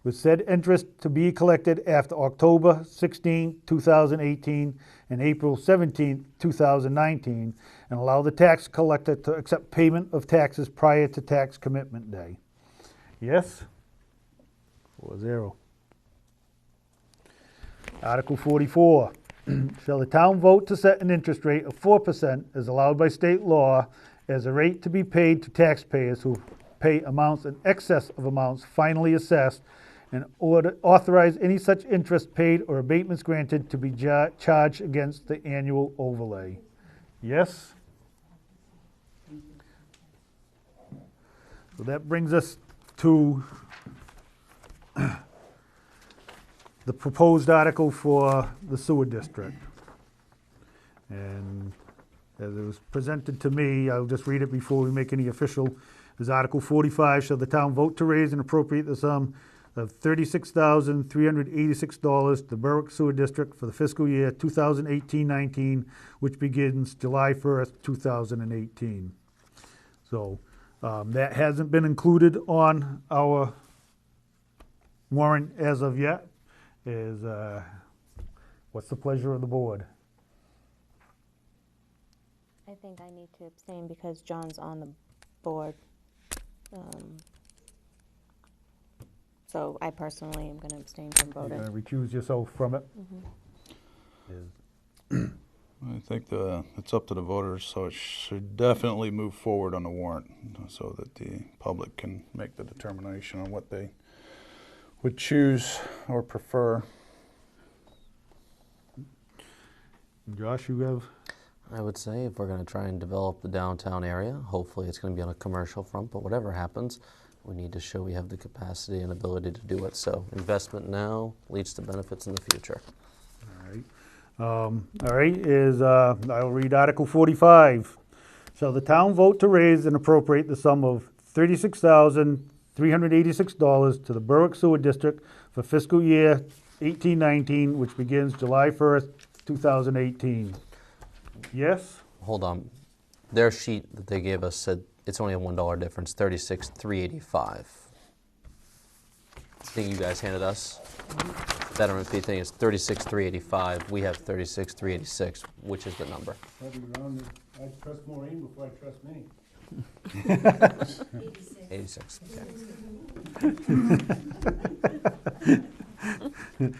with said interest to be collected after October 16, 2018 and April 17, 2019, and allow the tax collector to accept payment of taxes prior to tax commitment day. Yes? 4-0. Article 44. Shall the town vote to set an interest rate of 4% as allowed by state law as a rate to be paid to taxpayers who pay amounts in excess of amounts finally assessed, and authorize any such interest paid or abatements granted to be charged against the annual overlay. Yes? So that brings us to the proposed article for the sewer district. And as it was presented to me, I'll just read it before we make any official, is Article 45, shall the town vote to raise and appropriate the sum of $36,386 to the Berwick Sewer District for the fiscal year 2018-19, which begins July 1st, 2018. So that hasn't been included on our warrant as of yet. What's the pleasure of the board? I think I need to abstain because John's on the board. So I personally am going to abstain from You're voting. going to recuse yourself from it? I think it's up to the voters, so it should definitely move forward on the warrant so that the public can make the determination on what they would choose or prefer. Josh, you have? I would say if we're going to try and develop the downtown area, hopefully it's going to be on a commercial front, but whatever happens, we need to show we have the capacity and ability to do it. So investment now leads to benefits in the future. All right, I'll read Article 45. Shall the town vote to raise and appropriate the sum of $36,386 to the Berwick Sewer District for fiscal year 18-19, which begins July 1st, 2018? Yes? Hold on. Their sheet that they gave us said it's only a $1 difference, $36,385. The thing you guys handed us, betterment fee thing is $36,385. We have $36,386. Which is the number? I'd trust Maureen before I trust me. 86.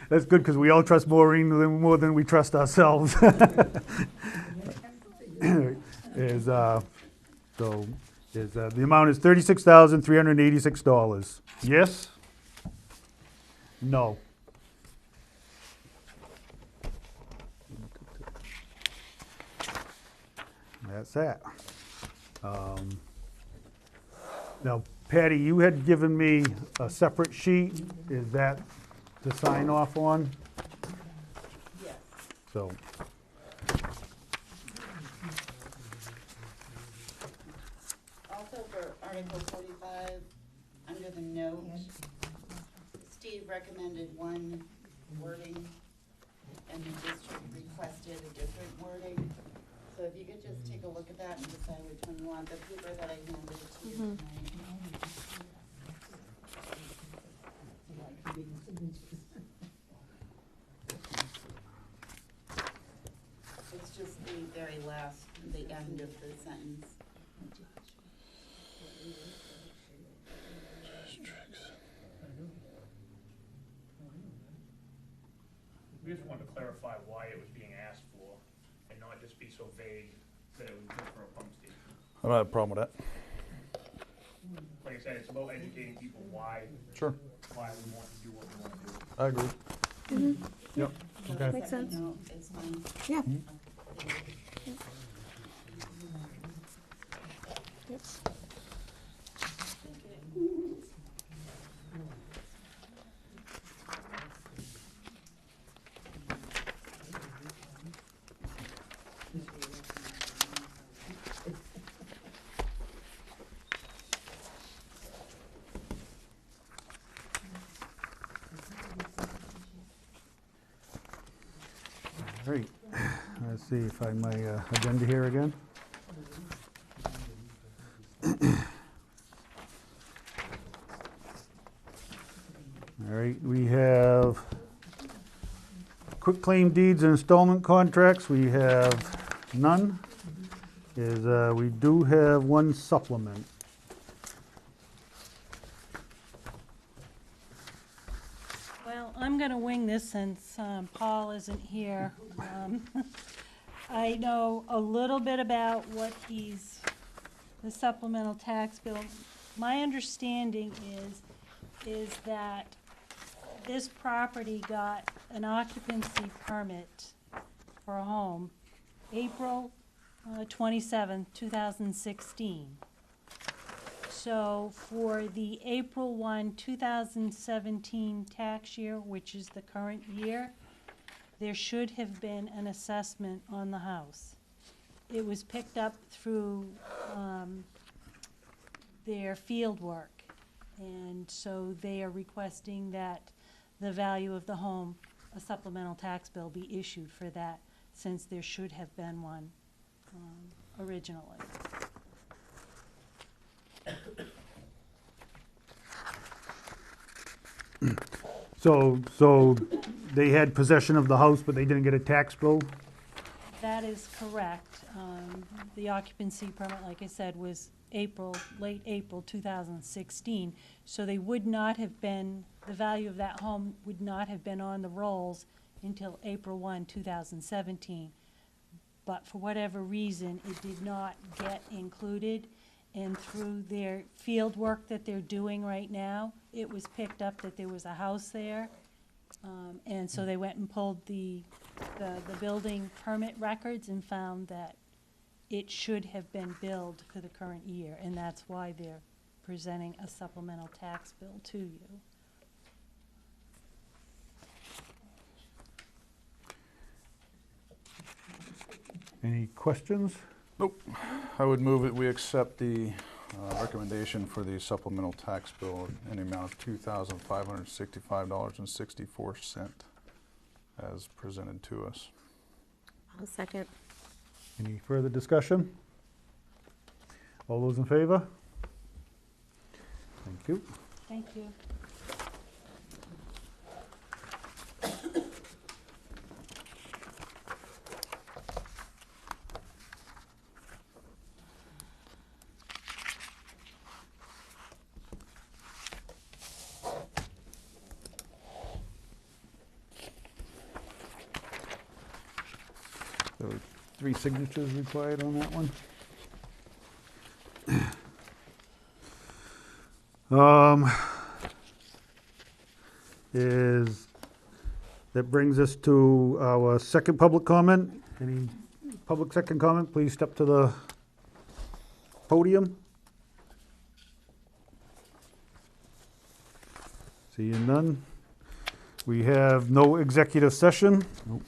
That's good, because we all trust Maureen more than we trust ourselves. The amount is $36,386. Yes? No? That's that. Now, Patty, you had given me a separate sheet. Is that to sign off on? Yes. So, Also for Article 45, under the note, Steve recommended one wording, and the district requested a different wording. So if you could just take a look at that and decide which one you want, the paper that I handed to you tonight. It's just the very last, the end of the sentence. We just wanted to clarify why it was being asked for, and not just be so vague that it was just for a pump station. I don't have a problem with that. Like I said, it's about educating people why Sure. we want to do what we want to do. I agree. Yep. So Okay. the Makes second sense. note is fine. Yeah. all right, let's see, find my agenda here again. All right, we have quitclaim deeds and installment contracts. We have none. We do have one supplement. Well, I'm gonna wing this since Paul isn't here. I know a little bit about what the supplemental tax bill. My understanding is that this property got an occupancy permit for a home April 27, 2016. So for the April 1, 2017 tax year, which is the current year, there should have been an assessment on the house. It was picked up through their field work, and so they are requesting that the value of the home, a supplemental tax bill, be issued for that, since there should have been one originally. So they had possession of the house, but they didn't get a tax bill? That is correct. The occupancy permit, like I said, was late April 2016. So they would not have been, the value of that home would not have been on the rolls until April 1, 2017. But for whatever reason, it did not get included. And through their field work that they're doing right now, it was picked up that there was a house there. And so they went and pulled the building permit records and found that it should have been billed for the current year, and that's why they're presenting a supplemental tax bill to you. Any questions? Nope. I would move that we accept the recommendation for the supplemental tax bill in the amount of $2,565.64 as presented to us. I'll second. Any further discussion? All those in favor? Thank you. Thank you. There were 3 signatures required on that one. That brings us to our second public comment. Any public second comment, please step to the podium. Seeing none. We have no executive session. Nope.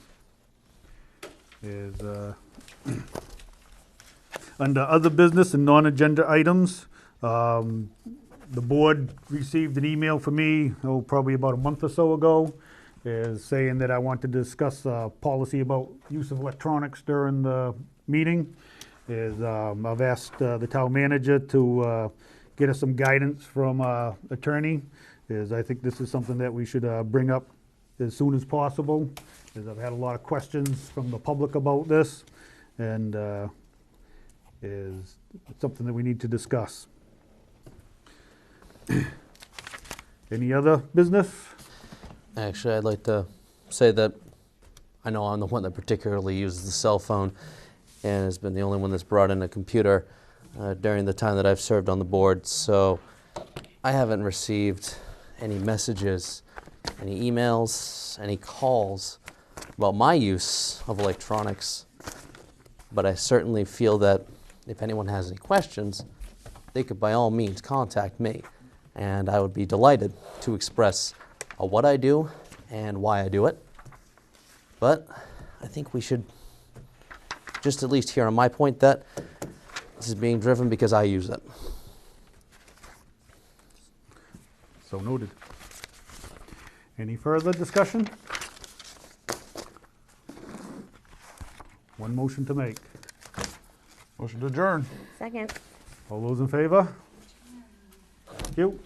Under other business and non-agenda items, the board received an email from me, probably about a month or so ago, saying that I want to discuss policy about use of electronics during the meeting. I've asked the town manager to get us some guidance from attorney. I think this is something that we should bring up as soon as possible. I've had a lot of questions from the public about this, and it's something that we need to discuss. Any other business? Actually, I'd like to say that I know I'm the one that particularly uses the cell phone and has been the only one that's brought in a computer during the time that I've served on the board. So I haven't received any messages, any emails, any calls about my use of electronics. But I certainly feel that if anyone has any questions, they could by all means contact me. And I would be delighted to express what I do and why I do it. But I think we should just at least hear on my point that this is being driven because I use it. So noted. Any further discussion? One motion to make. Motion to adjourn. Second. All those in favor? Thank you.